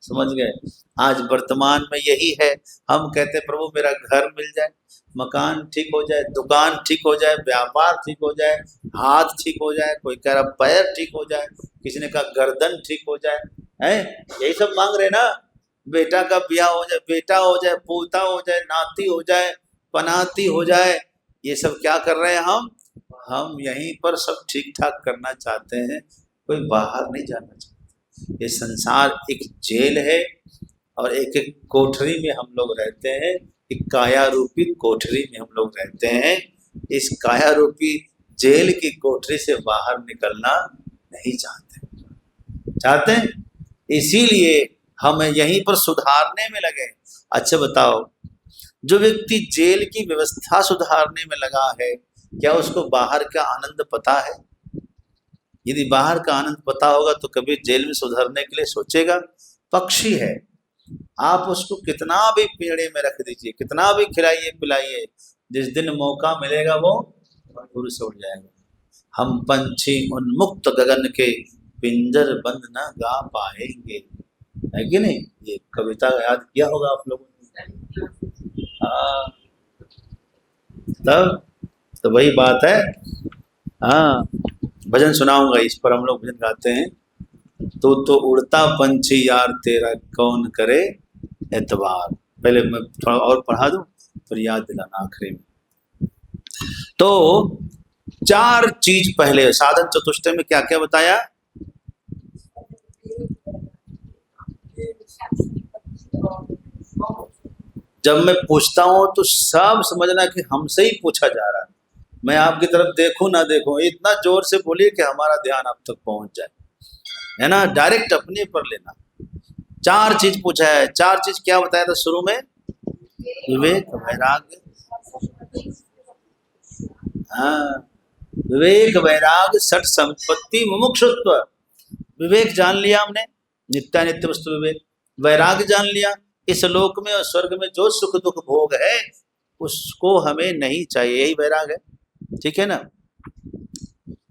Speaker 1: समझ गए? आज वर्तमान में यही है। हम कहते प्रभु मेरा घर मिल जाए, मकान ठीक हो जाए, दुकान ठीक हो जाए, व्यापार ठीक हो जाए, हाथ ठीक हो जाए, कोई कह रहा पैर ठीक हो जाए, किसी ने कहा गर्दन ठीक हो जाए, है यही सब मांग रहे ना। बेटा का ब्याह हो जाए, बेटा हो जाए, पोता हो जाए, नाती हो जाए, पनाती हो जाए, ये सब क्या कर रहे हैं हम यहीं पर सब ठीक ठाक करना चाहते हैं, कोई बाहर नहीं जाना चाहते। ये संसार एक जेल है और एक एक कोठरी में हम लोग रहते हैं, एक काया रूपी कोठरी में हम लोग रहते हैं। इस काया रूपी जेल की कोठरी से बाहर निकलना नहीं चाहते हैं, इसीलिए हम यहीं पर सुधारने में लगे। अच्छा बताओ, जो व्यक्ति जेल की व्यवस्था सुधारने में लगा है, क्या उसको बाहर का आनंद पता है? यदि बाहर का आनंद पता होगा तो कभी जेल में सुधरने के लिए सोचेगा? पक्षी है, आप उसको कितना भी पिंजड़े में रख दीजिए, कितना भी खिलाइए पिलाइए, जिस दिन मौका मिलेगा वो उड़ से उड़ जाएगा। हम पंछी उन्मुक्त गगन के पिंजर बंद न गा पाएंगे, है कि नहीं? ये कविता याद किया होगा आप लोगों ने। हाँ, तब तो वही बात है। हाँ, भजन सुनाऊंगा, इस पर हम लोग भजन गाते हैं। तो उड़ता पंछी यार तेरा कौन करे एतबार। पहले मैं थोड़ा और पढ़ा दूं फिर याद दिलाना आखिरी में। तो 4 चीज पहले साधन चतुष्टय में क्या क्या बताया? जब मैं पूछता हूं तो सब समझना कि हमसे ही पूछा जा रहा है, मैं आपकी तरफ देखूं ना देखूं, इतना जोर से बोलिए कि हमारा ध्यान आप तक पहुंच जाए, है ना? डायरेक्ट अपने पर लेना। 4 चीज पूछा है। 4 चीज क्या बताया था शुरू में? विवेक, वैराग्य, हाँ, विवेक वैराग्य सठ संपत्ति मुमुक्षुत्व। विवेक जान लिया हमने, नित्यानित्य वस्तु विवेक। वैराग्य जान लिया, इस लोक में और स्वर्ग में जो सुख दुख भोग है उसको हमें नहीं चाहिए, यही वैराग है, ठीक है ना?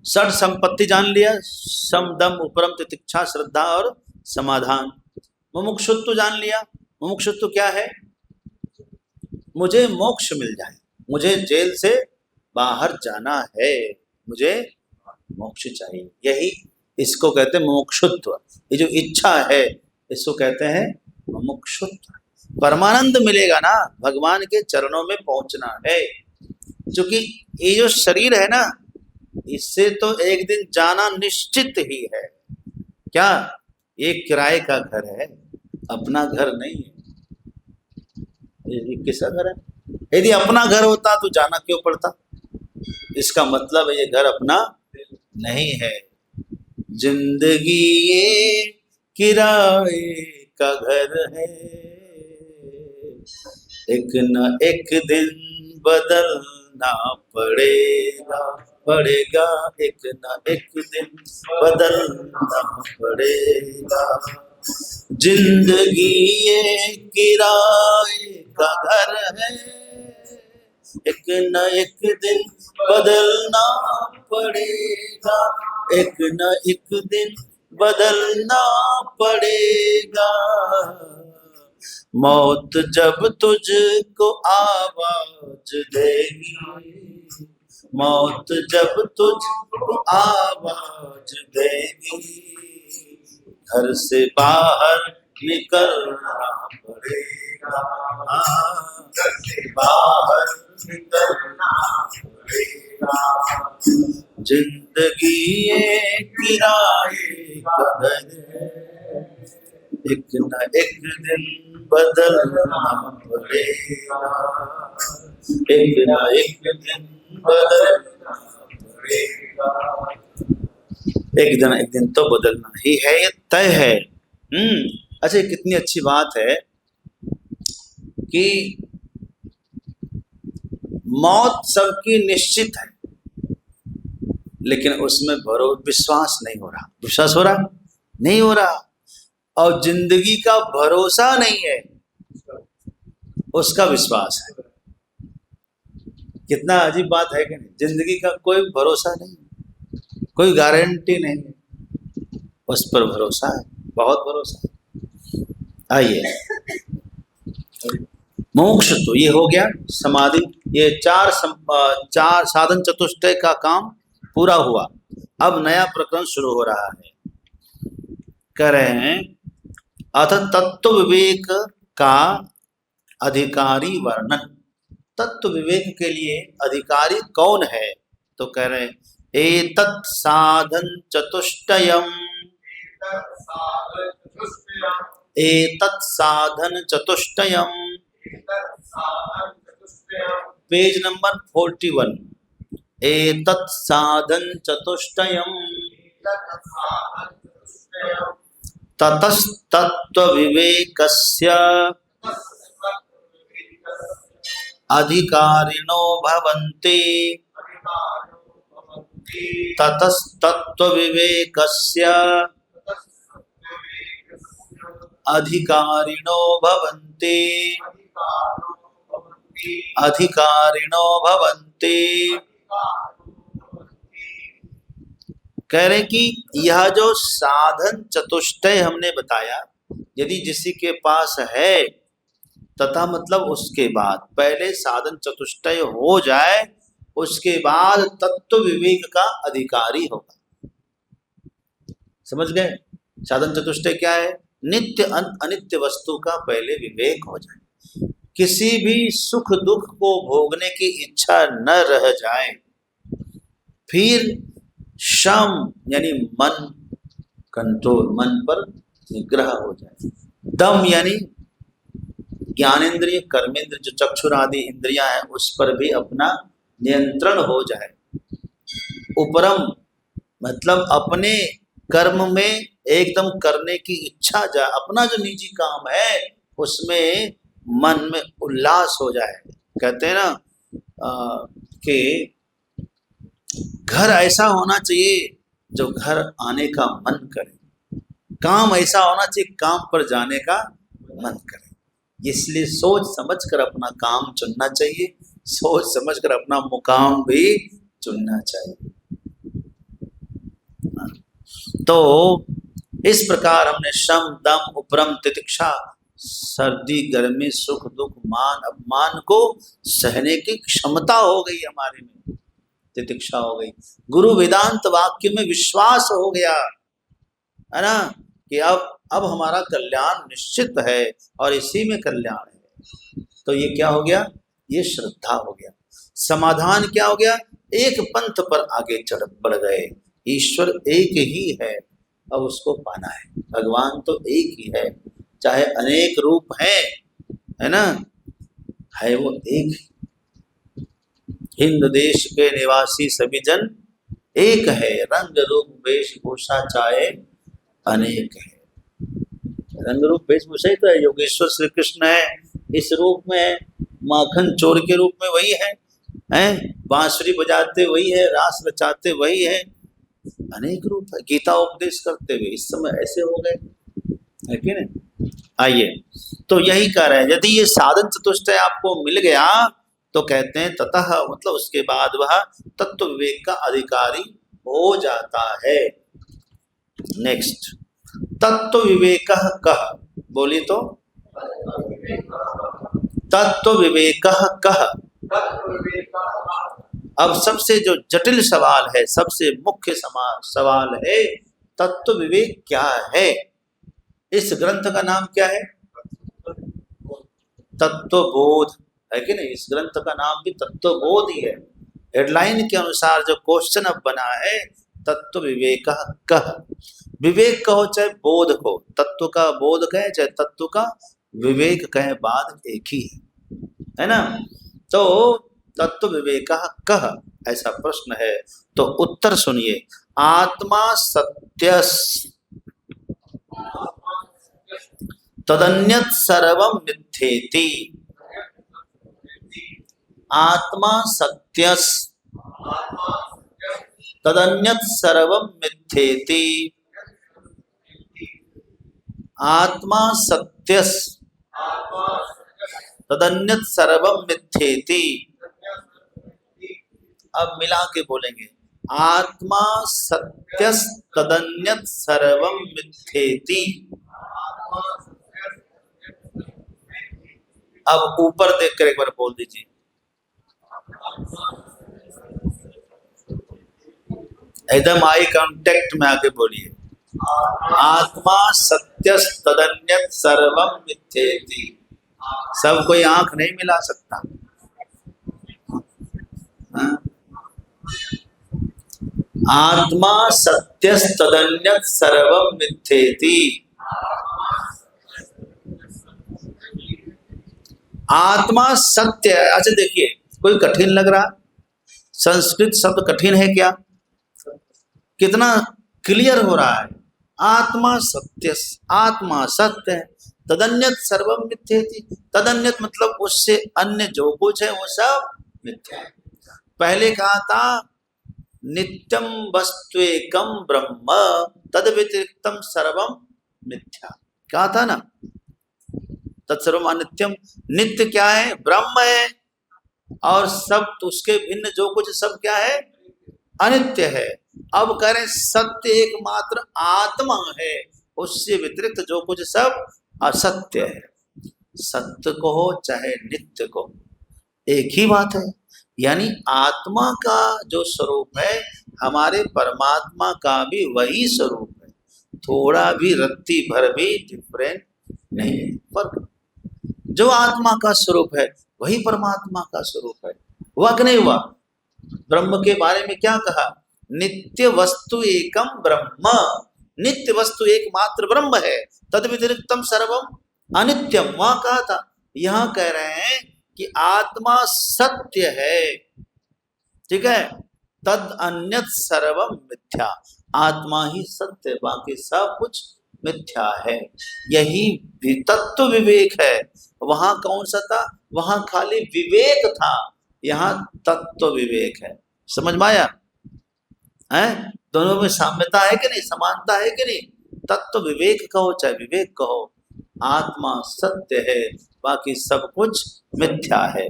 Speaker 1: षट संपत्ति जान लिया, सम दम उपरम तितिक्षा श्रद्धा और समाधान। मुमुक्षुत्व जान लिया। मुमुक्षुत्व क्या है? मुझे मोक्ष मिल जाए, मुझे जेल से बाहर जाना है, मुझे मोक्ष चाहिए, यही इसको कहते हैं मुमुक्षुत्व। ये जो इच्छा है इसको कहते हैं मुमुक्षुत्व। परमानंद मिलेगा ना, भगवान के चरणों में पहुंचना है। क्योंकि ये जो शरीर है ना, इससे तो एक दिन जाना निश्चित ही है। क्या ये किराए का घर है, अपना घर नहीं है। ये किसका घर है? यदि अपना घर होता तो जाना क्यों पड़ता? इसका मतलब है ये घर अपना नहीं है। जिंदगी ये किराए का घर है, एक न एक दिन बदलना पड़ेगा, पड़ेगा, एक न एक दिन बदलना पड़ेगा। जिंदगी ये किराए का घर है, एक न एक दिन बदलना पड़ेगा, एक न एक दिन बदलना पड़ेगा। मौत जब तुझको आवाज देगी, मौत जब तुझको आवाज देगी, घर से बाहर निकलना पड़ेगा, घर से बाहर निकलना पड़ेगा। जिंदगी ये किराए का घर है, एक न एक दिन बदलना पड़ेगा, एक न एक दिन बदलना पड़ेगा। एक दिन तो बदलना ही है, ये तय है। अच्छा, कितनी अच्छी बात है कि मौत सबकी निश्चित है, लेकिन उसमें विश्वास नहीं हो रहा। विश्वास हो रहा नहीं हो रहा। और जिंदगी का भरोसा नहीं है, उसका विश्वास है। कितना अजीब बात है कि नहीं? जिंदगी का कोई भरोसा नहीं, कोई गारंटी नहीं है, उस पर भरोसा है, बहुत भरोसा है। आइए, मोक्ष तो ये हो गया, समाधि, ये चार साधन चतुष्टय का काम पूरा हुआ। अब नया प्रकरण शुरू हो रहा है। कह रहे हैं अथ तत्व विवेक का अधिकारी वर्णन। तत्व विवेक के लिए अधिकारी कौन है? तो कह रहे हैं एतत् साधन चतुष्टयम्, एतत् साधन चतुष्टयम्, पेज नंबर 41। एतत् साधन चतुष्टयम् ततस्तत्व विवेकस्य अधिकारिणो भवन्ति, ततस्तत्व विवेकस्य अधिकारिणो भवन्ति, अधिकारिणो भवन्ति। कह रहे कि यह जो साधन चतुष्टय हमने बताया, यदि किसी के पास है, तथा मतलब उसके बाद पहले साधन चतुष्टय हो जाए, उसके बाद तत्व विवेक का अधिकारी होगा। समझ गए? साधन चतुष्टय क्या है? नित्य अनित्य वस्तु का पहले विवेक हो जाए, किसी भी सुख दुख को भोगने की इच्छा न रह जाए, फिर शम यानी मन कंट्रोल, मन पर निग्रह हो जाए, दम यानी ज्ञानेन्द्रिय कर्मेंद्र जो चक्षुर आदि इंद्रियां हैं उस पर भी अपना नियंत्रण हो जाए, उपरम मतलब अपने कर्म में एकदम करने की इच्छा जाए, अपना जो निजी काम है उसमें मन में उल्लास हो जाए। कहते हैं ना कि घर ऐसा होना चाहिए जो घर आने का मन करे, काम ऐसा होना चाहिए काम पर जाने का मन करे। इसलिए सोच समझ कर अपना काम चुनना चाहिए, सोच समझ कर अपना मुकाम भी चुनना चाहिए। तो इस प्रकार हमने शम दम उपरम तितिक्षा, सर्दी गर्मी सुख दुख मान अपमान को सहने की क्षमता हो गई हमारे में, तितिक्षा हो गई। गुरु वेदांत वाक्य में विश्वास हो गया, है ना, कि अब हमारा कल्याण निश्चित है और इसी में कल्याण है। तो ये क्या हो गया, ये श्रद्धा हो गया। समाधान क्या हो गया, एक पंथ पर आगे चढ़ बढ़ गए। ईश्वर एक ही है, अब उसको पाना है। भगवान तो एक ही है, चाहे अनेक रूप है ना, है वो एक। हिंद देश के निवासी सभी जन एक है, रंग रूप वेशभूषा चाहे अनेक है। रंग रूप वेशभूषा ही तो है, योगेश्वर श्री कृष्ण है, इस रूप में है, माखन चोर के रूप में वही है, बांसुरी बजाते वही है, रास रचाते वही है, अनेक रूप है। गीता उपदेश करते हुए इस समय ऐसे हो गए, है कि नहीं। आइए, तो यही कह रहे हैं, यदि ये साधन चतुष्टय आपको मिल गया तो कहते हैं ततः, मतलब उसके बाद वह तत्व विवेक का अधिकारी हो जाता है। नेक्स्ट, तत्व विवेक कह, बोली तो तत्व विवेक कह। अब सबसे जो जटिल सवाल है, सबसे मुख्य सवाल है, तत्व विवेक क्या है। इस ग्रंथ का नाम क्या है, तत्वबोध, है कि नहीं। इस ग्रंथ का नाम भी तत्वबोध ही है। हेडलाइन के अनुसार जो क्वेश्चन अब बना है, तत्व विवेक कह। विवेक कहो चाहे बोध को, तत्व का बोध कहे चाहे तत्व का विवेक कहे, बात एक ही है ना। तो तत्व विवेक कह, ऐसा प्रश्न है। तो उत्तर सुनिए, आत्मा सत्यस तदन्यत सर्वम मिथ्येति। आत्मा सत्यस तदन्यत सर्वम मिथ्येति। आत्मा सत्यस तदन्यत सर्वम मिथ्येति। अब मिला के बोलेंगे, आत्मा सत्यस तदन्यत सर्वम मिथ्येति। अब ऊपर देखकर एक बार बोल दीजिए, एकदम आई कांटेक्ट में आके बोलिए, आत्मा सत्यस तदन्यत सर्वम मिथ्येति। सब कोई आंख नहीं मिला सकता, आत्मा सत्यस तदन्यत सर्वम मिथ्येति। आत्मा सत्य। अच्छा देखिए, कोई कठिन लग रहा, संस्कृत शब्द कठिन है क्या, कितना क्लियर हो रहा है। आत्मा सत्य, आत्मा सत्य है, तदन्यत सर्वम मिथ्येति। तदन्यत मतलब उससे अन्य जो कुछ है वो सब मिथ्या है। पहले कहा था नित्यम वस्तुएकम ब्रह्म तद व्यतिरिक्तम सर्वम मिथ्या, कहा था ना, तत्सर्वम अनित्यम। नित्य क्या है, ब्रह्म है, और सब उसके भिन्न जो कुछ सब क्या है, अनित्य है। अब कह रहे हैं सत्य एकमात्र आत्मा है, उससे व्यतिरिक्त जो कुछ सब असत्य है। सत्य को हो चाहे नित्य को, एक ही बात है। यानी आत्मा का जो स्वरूप है, हमारे परमात्मा का भी वही स्वरूप है, थोड़ा भी रत्ती भर भी डिफरेंट नहीं है। फर्क, जो आत्मा का स्वरूप है वही परमात्मा का स्वरूप है। हुआ कि नहीं हुआ। ब्रह्म के बारे में क्या कहा, नित्य वस्तु एकम ब्रह्म, नित्य वस्तु एकमात्र ब्रह्म है, तद व्यतिरिक्तम सर्वम अनित्यम, वहां कहा था। यहां कह रहे हैं कि आत्मा सत्य है, ठीक है, तद अन्यत सर्वम मिथ्या, आत्मा ही सत्य, बाकी सब कुछ मिथ्या है। यही भी तत्व विवेक है। वहां कौन सा था, वहां खाली विवेक था, यहाँ तत्व विवेक है। समझ में आया है, दोनों में साम्यता है कि नहीं, समानता है कि नहीं। तत्व विवेक कहो चाहे विवेक कहो, आत्मा सत्य है, बाकी सब कुछ मिथ्या है।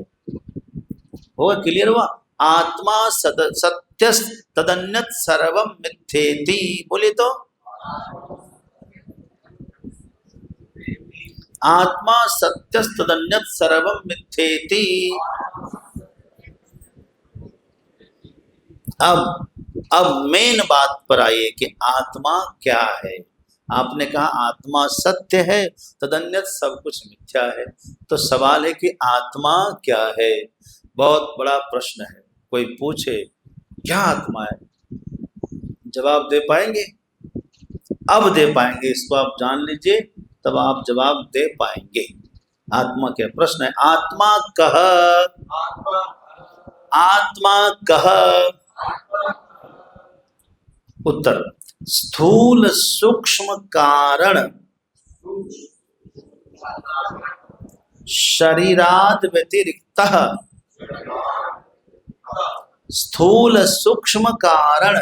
Speaker 1: हो क्लियर हुआ। आत्मा सत्य तदन्यत सर्वम मिथ्येति, बोले तो आत्मा सत्यस्तदन्यत् सर्वं मिथ्येति। अब मेन बात पर आइए कि आत्मा क्या है। आपने कहा आत्मा सत्य है, तदन्यत सब कुछ मिथ्या है। तो सवाल है कि आत्मा क्या है। बहुत बड़ा प्रश्न है। कोई पूछे क्या आत्मा है, जवाब दे पाएंगे? अब दे पाएंगे, इसको आप जान लीजिए, तब आप जवाब दे पाएंगे। आत्मा क्या? प्रश्न है आत्मा कह, आत्मा कह। उत्तर स्थूल सूक्ष्म कारण शरीराद व्यतिरिक्तः। स्थूल सूक्ष्म कारण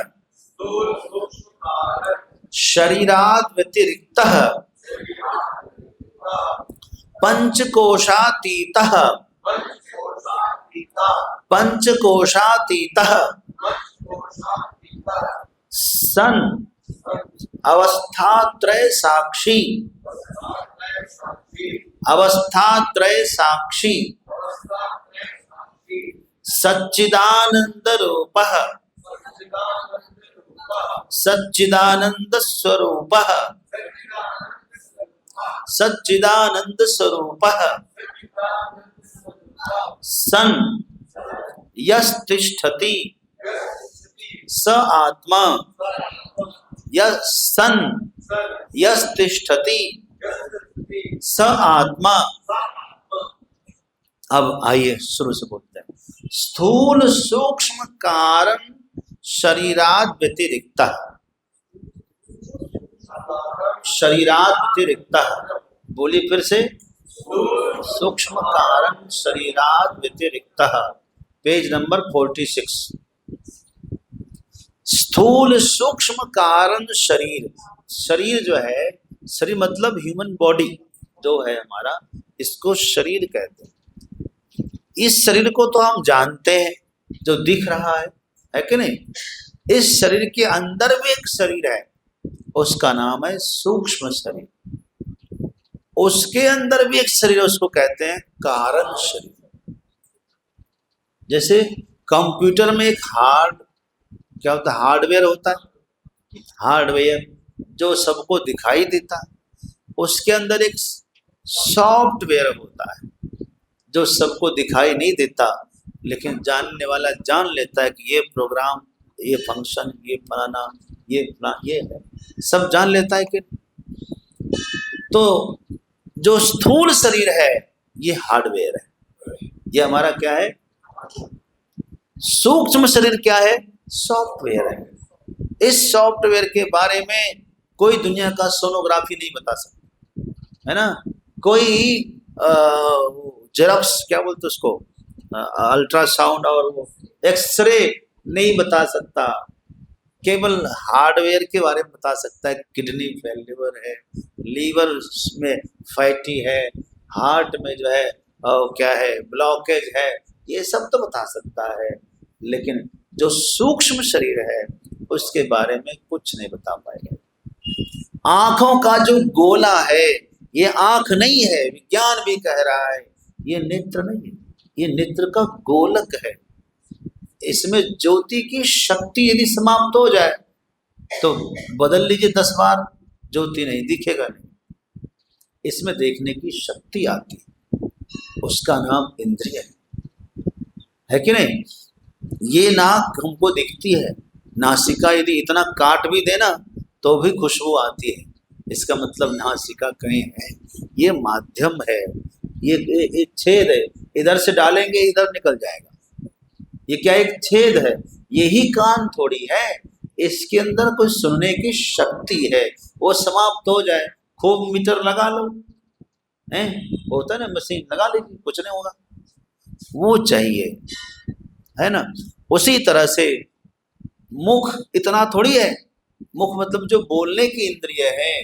Speaker 1: शरीराद व्यतिरिक्तः पंचकोशातीतः, पंचकोशातीतः सन अवस्थात्रय साक्षी, अवस्थात्रय साक्षी सच्चिदानंद रूपः, सच्चिदानंद स्वरूपः, सच्चिदानंद स्वरूपः सन यस्तिष्ठति स आत्मा, सन यस्तिष्ठति स आत्मा। अब आइए शुरू से बोलते हैं। स्थूल सूक्ष्म कारण शरीराद व्यतिरिक्तः, शरीराद व्यतिरिक्तः। बोलिए फिर से। सूक्ष्म कारण शरीराद व्यतिरिक्तः, पेज नंबर 46। स्थूल सूक्ष्म कारण शरीर, शरीर जो है, शरीर मतलब ह्यूमन बॉडी जो है हमारा, इसको शरीर कहते हैं। इस शरीर को तो हम जानते हैं, जो दिख रहा है कि नहीं। इस शरीर के अंदर भी एक शरीर है, उसका नाम है सूक्ष्म शरीर। उसके अंदर भी एक शरीर, उसको कहते हैं कारण शरीर। जैसे कंप्यूटर में एक क्या होता है? हार्डवेयर होता है। हार्डवेयर जो सबको दिखाई देता है, उसके अंदर एक सॉफ्टवेयर होता है जो सबको दिखाई नहीं देता, लेकिन जानने वाला जान लेता है कि ये प्रोग्राम, ये फंक्शन, ये फलाना, ये है, सब जान लेता है कि। तो जो स्थूल शरीर है ये हार्डवेयर है, ये हमारा क्या है? सूक्ष्म शरीर क्या है? सॉफ्टवेयर है। इस सॉफ्टवेयर के बारे में कोई दुनिया का सोनोग्राफी नहीं बता सकता, है ना। कोई जेरॉक्स क्या बोलते उसको, अल्ट्रासाउंड और वो एक्सरे नहीं बता सकता। केवल हार्डवेयर के बारे में बता सकता है। किडनी फेल्यूर है, लीवर में फैटी है, हार्ट में जो है क्या है, ब्लॉकेज है, ये सब तो बता सकता है। लेकिन जो सूक्ष्म शरीर है उसके बारे में कुछ नहीं बता पाएगा। आंखों का जो गोला है, ये आंख नहीं है, विज्ञान भी कह रहा है ये नेत्र नहीं है, ये नेत्र का गोलक है। इसमें ज्योति की शक्ति यदि समाप्त हो जाए तो बदल लीजिए 10 बार, ज्योति नहीं दिखेगा नहीं। इसमें देखने की शक्ति आती है, उसका नाम इंद्रिय है कि नहीं। ये नाक हमको दिखती है, नासिका यदि इतना काट भी देना तो भी खुशबू आती है, इसका मतलब नासिका कहीं है। ये माध्यम है, ये छेद है, इधर से डालेंगे इधर निकल जाएगा। ये क्या एक छेद है, यही कान थोड़ी है, इसके अंदर कोई सुनने की शक्ति है। वो समाप्त हो जाए, खूब मीटर लगा लो, हैं होता है ना, मशीन लगा लीजिए, कुछ नहीं होगा। वो चाहिए, है ना। उसी तरह से मुख इतना थोड़ी है, मुख मतलब जो बोलने की इंद्रिय है,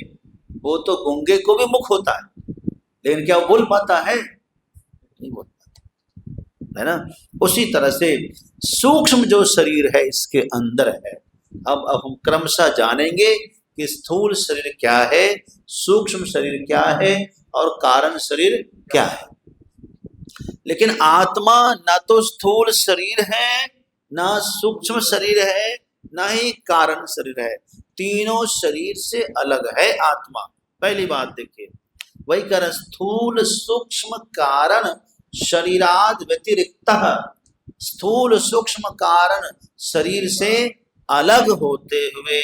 Speaker 1: वो तो गूंगे को भी मुख होता है, लेकिन क्या वो बोल पाता है? नहीं बोल पाता, है ना। उसी तरह से सूक्ष्म जो शरीर है इसके अंदर है। अब हम क्रमशः जानेंगे कि स्थूल शरीर क्या है, सूक्ष्म शरीर क्या है और कारण शरीर क्या है। लेकिन आत्मा ना तो स्थूल शरीर है, ना सूक्ष्म शरीर है, ना ही कारण शरीर है। तीनों शरीर से अलग है आत्मा। पहली बात देखिए, वही कर स्थूल सूक्ष्म कारण शरीराद व्यतिरिक्त, स्थूल सूक्ष्म कारण शरीर से अलग होते हुए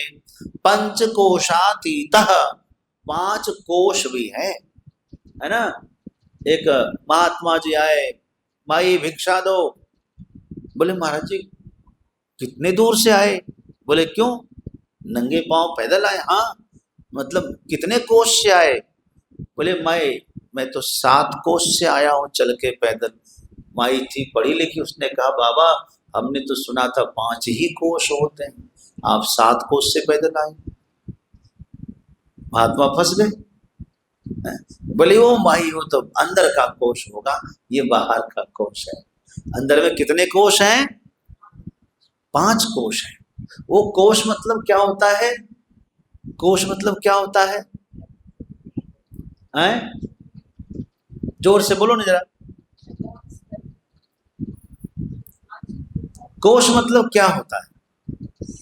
Speaker 1: पंचकोशातीत, पांच कोश भी है ना। एक महात्मा जी आए, माई भिक्षा दो। बोले महाराज जी कितने दूर से आए? बोले क्यों, नंगे पांव पैदल आए? हाँ, मतलब कितने कोस से आए? बोले मैं तो 7 कोस से आया हूँ चल के पैदल। माई थी पढ़ी लिखी, उसने कहा बाबा हमने तो सुना था 5 ही कोस होते हैं, आप 7 कोस से पैदल आए। महात्मा फंस गए। बोले वो माई हो तो अंदर का कोश होगा, ये बाहर का कोश है। अंदर में कितने कोश हैं? 5 कोश हैं। वो कोश मतलब क्या होता है? कोश मतलब क्या होता है? हैं? जोर से बोलो ना जरा। कोश मतलब क्या होता है?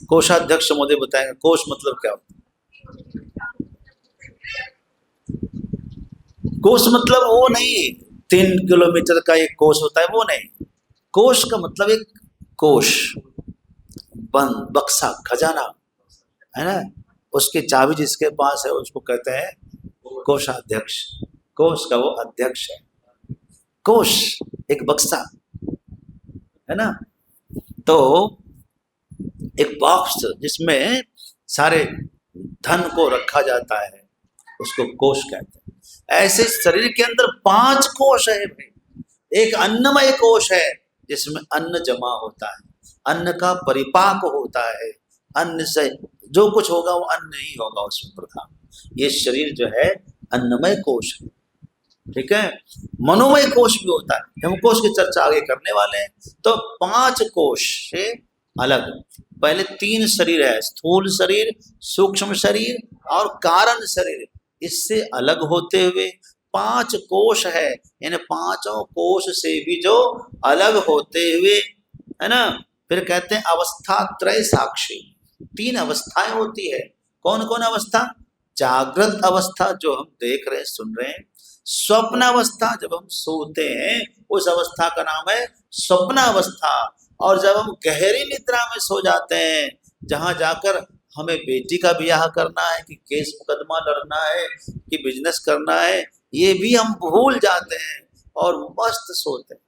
Speaker 1: कोषाध्यक्ष महोदय बताएंगे कोश मतलब क्या होता है। कोश मतलब वो नहीं 3 किलोमीटर का एक कोश होता है, वो नहीं। कोश का मतलब एक कोश, बंद बक्सा, खजाना है ना, उसकी चाबी जिसके पास है उसको कहते हैं कोषाध्यक्ष। कोश का वो अध्यक्ष है। कोश एक बक्सा है ना, तो एक बॉक्स जिसमें सारे धन को रखा जाता है, उसको कोश कहते हैं। ऐसे शरीर के अंदर 5 कोश है भाई। एक अन्नमय कोश है जिसमें अन्न जमा होता है, अन्न का परिपाक होता है, अन्न से जो कुछ होगा वो अन्न ही होगा उसमें प्रधान। ये शरीर जो है अन्नमय कोश है, ठीक है। मनोमय कोश भी होता है, हम कोश की चर्चा आगे करने वाले हैं। तो 5 कोश से अलग पहले 3 शरीर है, स्थूल शरीर, सूक्ष्म शरीर और कारण शरीर। इससे अलग होते हुए 5 कोश है, इन 5 कोश से भी जो अलग होते हुए है ना, फिर कहते हैं अवस्था त्रय साक्षी। 3 अवस्थाएं होती है। कौन कौन अवस्था? जागृत अवस्था जो हम देख रहे हैं सुन रहे हैं, स्वप्न अवस्था जब हम सोते हैं उस अवस्था का नाम है स्वप्न अवस्था, और जब हम गहरी निद्रा में सो जाते हैं, जहां जाकर हमें बेटी का ब्याह करना है कि केस मुकदमा लड़ना है कि बिजनेस करना है, ये भी हम भूल जाते हैं और मस्त सोते हैं।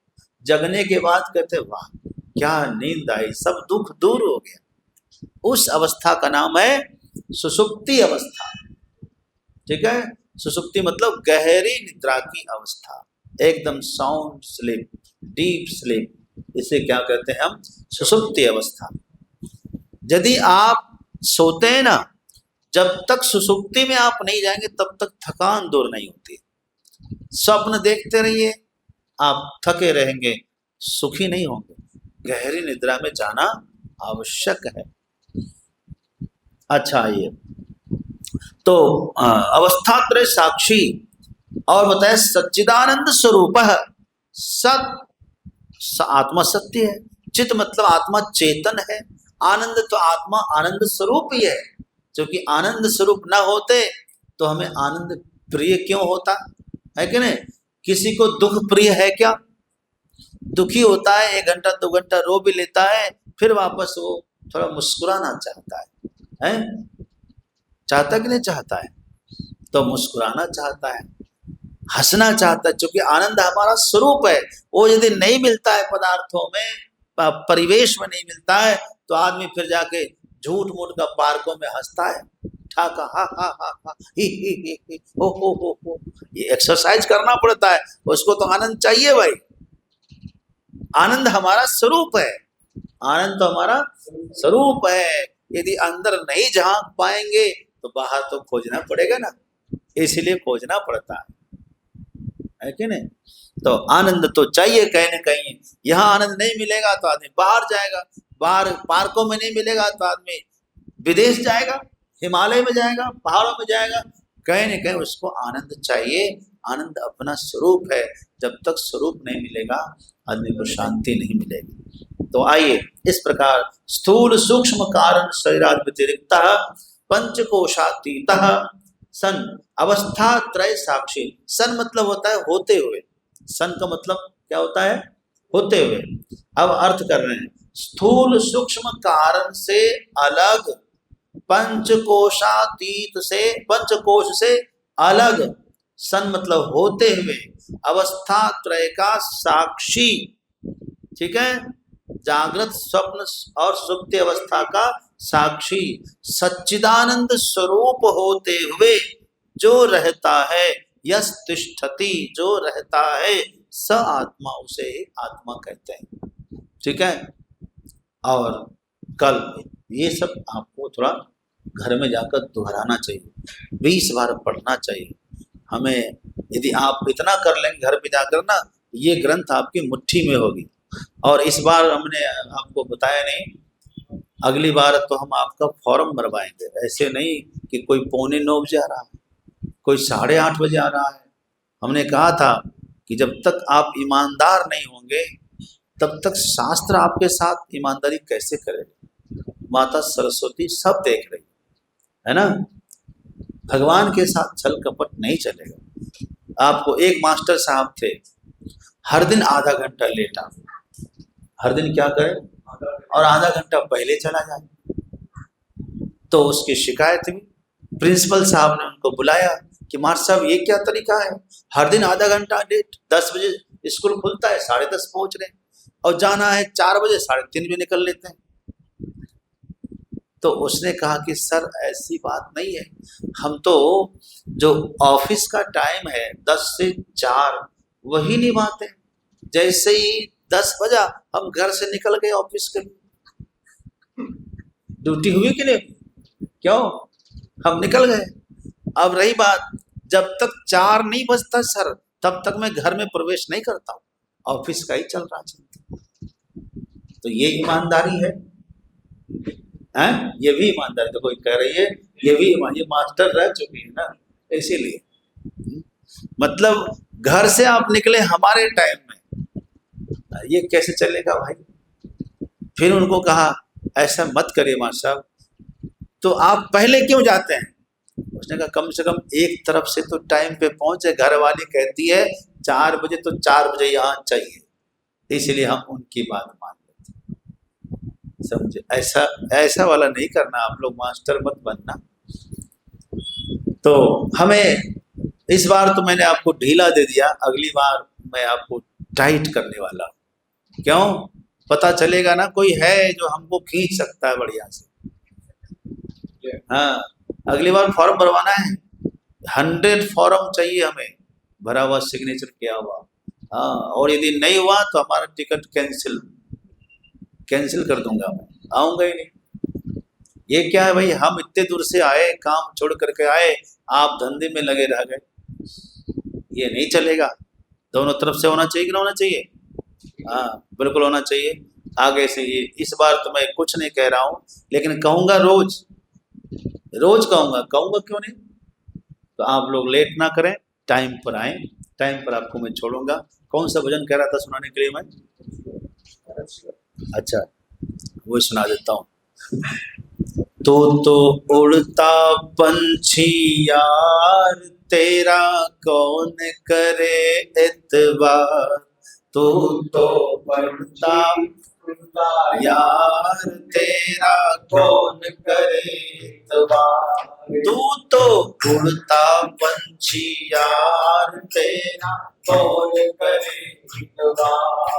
Speaker 1: जगने के बाद कहते हैं वाह क्या नींद आई, सब दुख दूर हो गया। उस अवस्था का नाम है सुषुप्ति अवस्था, ठीक है। सुषुप्ति मतलब गहरी निद्रा की अवस्था, एकदम साउंड स्लीप, डीप स्लीप, इसे क्या कहते हैं हम? सुषुप्ति अवस्था। यदि आप सोते हैं ना, जब तक सुषुप्ति में आप नहीं जाएंगे तब तक थकान दूर नहीं होती। स्वप्न देखते रहिए, आप थके रहेंगे, सुखी नहीं होंगे। गहरी निद्रा में जाना आवश्यक है। अच्छा, ये तो अवस्थात्रय साक्षी, और बताए सच्चिदानंद स्वरूप। सत आत्मा सत्य है, चित मतलब आत्मा चेतन है, आनंद तो आत्मा आनंद स्वरूप ही है। क्योंकि आनंद स्वरूप ना होते तो हमें आनंद प्रिय क्यों होता है कि नहीं? किसी को दुख प्रिय है क्या? दुखी होता है, 1 घंटा 2 घंटा रो भी लेता है, फिर वापस वो थोड़ा मुस्कुराना चाहता है? चाहता कि नहीं चाहता है? तो मुस्कुराना चाहता है, हंसना चाहता है, क्योंकि आनंद हमारा स्वरूप है। वो यदि नहीं मिलता है पदार्थों में, परिवेश में नहीं मिलता है, तो आदमी फिर जाके झूठ मूठ का पार्कों में हंसता है, ठाका हा हा हा हा ही हो। ये एक्सरसाइज करना पड़ता है, उसको तो आनंद चाहिए भाई। आनंद हमारा स्वरूप है, आनंद तो हमारा स्वरूप है। यदि अंदर नहीं झांक पाएंगे तो बाहर तो खोजना पड़ेगा ना, इसलिए खोजना पड़ता है कि नहीं? तो आनंद तो चाहिए कहीं ना कहीं। यहाँ आनंद नहीं मिलेगा तो आदमी बाहर जाएगा, बाहर पार्कों में नहीं मिलेगा तो आदमी विदेश जाएगा, हिमालय में जाएगा, पहाड़ों में जाएगा, कहीं न कहीं उसको आनंद चाहिए। आनंद अपना स्वरूप है, जब तक स्वरूप नहीं मिलेगा आदमी को शांति नहीं मिलेगी। तो आइए इस प्रकार स्थूल सूक्ष्म कारण शरीराद व्यतिरिक्त पंचकोशातीत सन अवस्था त्रय साक्षी। सन मतलब होता है होते हुए, सन का मतलब क्या होता है? होते हुए। अब अर्थ कर रहे हैं, स्थूल सूक्ष्म कारण से अलग, पंचकोशातीत से, पंचकोश से अलग, सन मतलब होते हुए, अवस्था त्रय का साक्षी, ठीक है, जागृत स्वप्न और सुप्ति अवस्था का साक्षी, सच्चिदानंद स्वरूप होते हुए जो रहता है, यस तिष्ठति, जो रहता है, स आत्मा, उसे आत्मा कहते हैं। ठीक है। और कल ये सब आपको थोड़ा घर में जाकर दोहराना चाहिए, 20 बार पढ़ना चाहिए हमें। यदि आप इतना कर लेंगे घर पे जाकर ना, ये ग्रंथ आपकी मुट्ठी में होगी। और इस बार हमने आपको बताया नहीं, अगली बार तो हम आपका फॉर्म भरवाएंगे। ऐसे नहीं कि कोई 8:45 बजे आ रहा है, कोई 8:30 बजे आ रहा है। हमने कहा था कि जब तक आप ईमानदार नहीं होंगे तब तक शास्त्र आपके साथ ईमानदारी कैसे करेगा? माता सरस्वती सब देख रही है ना। भगवान के साथ छल कपट नहीं चलेगा। आपको एक मास्टर साहब थे, हर दिन आधा घंटा लेट आ, हर दिन क्या करे, और आधा घंटा पहले चला जाए। तो उसकी शिकायत हुई, प्रिंसिपल साहब ने उनको बुलाया कि मास्टर साहब ये क्या तरीका है, हर दिन आधा घंटा लेट, 10 बजे स्कूल खुलता है, 10:30 पहुंच रहे हैं, और जाना है 4 बजे, 3:30 बजे निकल लेते हैं। तो उसने कहा कि सर ऐसी बात नहीं है, हम तो जो ऑफिस का टाइम है 10 से 4 वही निभाते हैं। जैसे ही 10 बजा हम घर से निकल गए ऑफिस के लिए, ड्यूटी हुई कि नहीं, क्यों, हम निकल गए। अब रही बात, जब तक 4 नहीं बजता सर, तब तक मैं घर में प्रवेश नहीं करता, ऑफिस का ही चल रहा चलता। तो ये ईमानदारी है, हैं? ये भी ईमानदारी। तो कोई कह रही है ये भी ये मास्टर रह चुकी है ना, इसीलिए। मतलब घर से आप निकले हमारे टाइम में, ये कैसे चलेगा भाई? फिर उनको कहा ऐसा मत करिए मास्टर साहब, तो आप पहले क्यों जाते हैं? उसने कहा कम से कम एक तरफ से तो टाइम पे पहुंचे। घर वाली कहती है 4 बजे, तो 4 बजे यहाँ चाहिए, इसलिए हम उनकी बात मान लेते हैं। समझे? ऐसा ऐसा वाला नहीं करना, आप लोग मास्टर मत बनना। तो हमें इस बार तो मैंने आपको ढीला दे दिया, अगली बार मैं आपको टाइट करने वाला हूँ। क्यों? पता चलेगा ना कोई है जो हमको खींच सकता है बढ़िया से। हाँ, अगली बार फॉर्म भरवाना है, 100 फॉर्म चाहिए हमें, भरा हुआ, सिग्नेचर किया हुआ। हाँ, और यदि नहीं हुआ तो हमारा टिकट कैंसिल कर दूंगा, मैं आऊंगा ही नहीं। ये क्या है भाई, हम इतने दूर से आए, काम छोड़ करके आए, आप धंधे में लगे रह गए, ये नहीं चलेगा। दोनों तरफ से होना चाहिए कि ना होना चाहिए? हाँ, बिल्कुल होना चाहिए। आगे से ये इस बार तो मैं कुछ नहीं कह रहा हूँ, लेकिन कहूँगा रोज कहूँगा क्यों नहीं। तो आप लोग लेट ना करें, टाइम पर आए, टाइम पर आपको मैं छोड़ूंगा। कौन सा भजन कह रहा था सुनाने के लिए मैं? अच्छा, वो सुना देता हूँ। तो उड़ता पंछी यार तेरा कौन करे एतबार, तो उड़ता यार तेरा कौन करे एतबार, तू तो उड़ता पंछी यार तेरा कौन करे एतबार,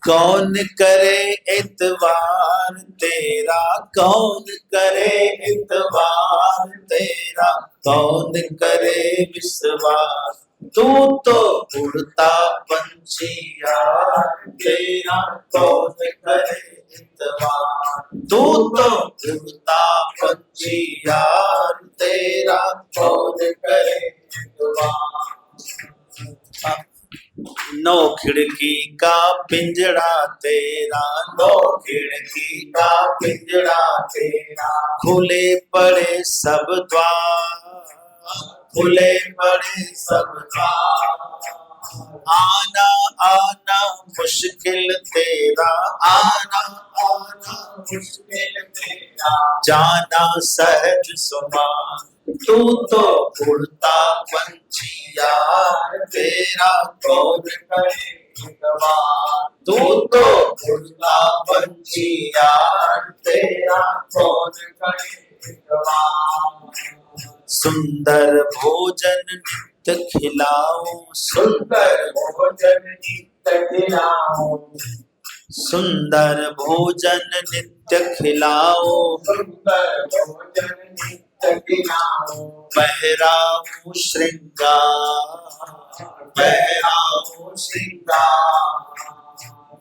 Speaker 1: कौन करे एतबार तेरा, कौन करे एतबार तेरा, कौन करे विश्वास, तू तो उड़ता पंछी यार तेरा कौन करे एतबार, तू तो उड़ता पंछी यार तेरा कौन करे एतबार। नौ खिड़की का पिंजड़ा तेरा, नौ खिड़की का पिंजड़ा तेरा, खुले पड़े सब द्वार, खुले पड़े सब द्वार, आना आना मुश्किल तेरा, आना आना मुश्किल तेरा, जाना सहज सुमान, तू तो उड़ता पंछी यार, तेरा कौन करे भगवान, तू तो उड़ता पंछी यार, तेरा कौन करे भगवान। सुंदर भोजन नित्य खिलाओ, सुंदर भोजन नित्य खिलाओ, सुंदर भोजन नित्य खिलाओ, सुंदर भोजन नित्य खिलाओ, बहराऊं श्रृंगार, बहराऊं श्रृंगार,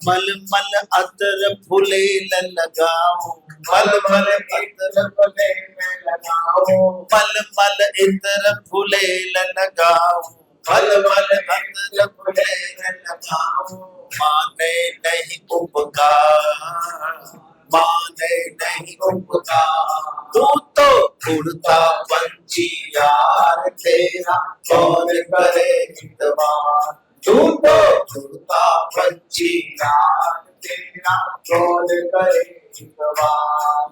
Speaker 1: मलमल अतर फुले लगाओ, मलमल इतर फुले लगाओ, मलमल इतर फुले लगाओ, मलमल इतर फुले लगाओ, माने नहीं उपकार, माने नहीं उपकार, तू तो उड़ता पंछी यार, तेरा कौन करे इतबार, तू तो उड़ता पंछी यार, तेरा कौन करे इतबार।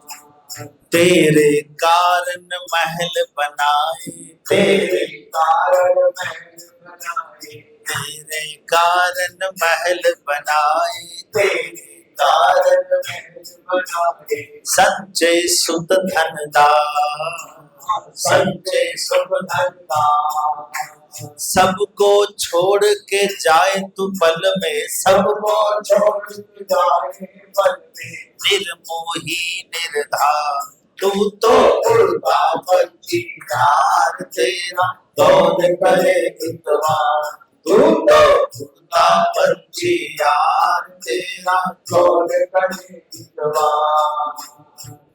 Speaker 1: तेरे कारण महल बनाए, तेरे कारण महल बनाए, तेरे कारण महल बनाए, तेरे कारण महल बनाए, सच्चे सुत धनदार, सच्चे सुत धनदार, सबको छोड़ के जाए तू पल में, सबको छोड़ के जाए पल में, निर्मोही निर्धार, तू तो उड़ता पंछी यार, तेरा कौन करे इतबार, तू तो उड़ता पंछी यार, तेरा कौन करे इतबार।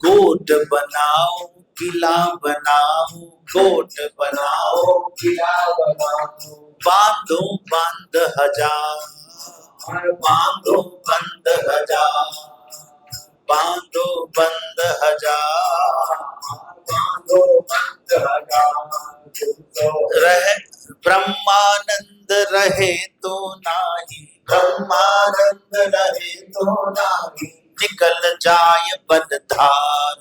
Speaker 1: कोट बनाओ किला बनाओ, कोट बनाओ किला बनाओ, बांधो बंद हजार, बांधो बंद हजार, बांधो बंद हजार, बांधो बंद हजार, रहे ब्रह्मानंद रहे तो नाही, ब्रह्मानंद रहे तो नाही, निकल जाए बलधार,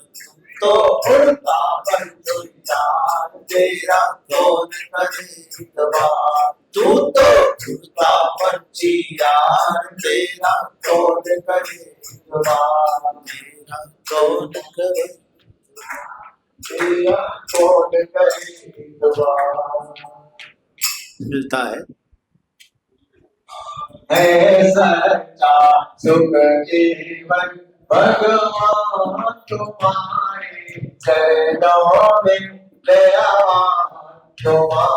Speaker 1: तो उड़ता पंछी यार, तेरा कौन करे इतबार, तू तो उड़ता पंछी यार, तेरा कौन करे इतबार, तेरा कौन करे, तेरा कौन करे इतबार। मिलता है सच्चा सुख जीवन भगवान तुम्हारे चरणों में दया तुम्हारे।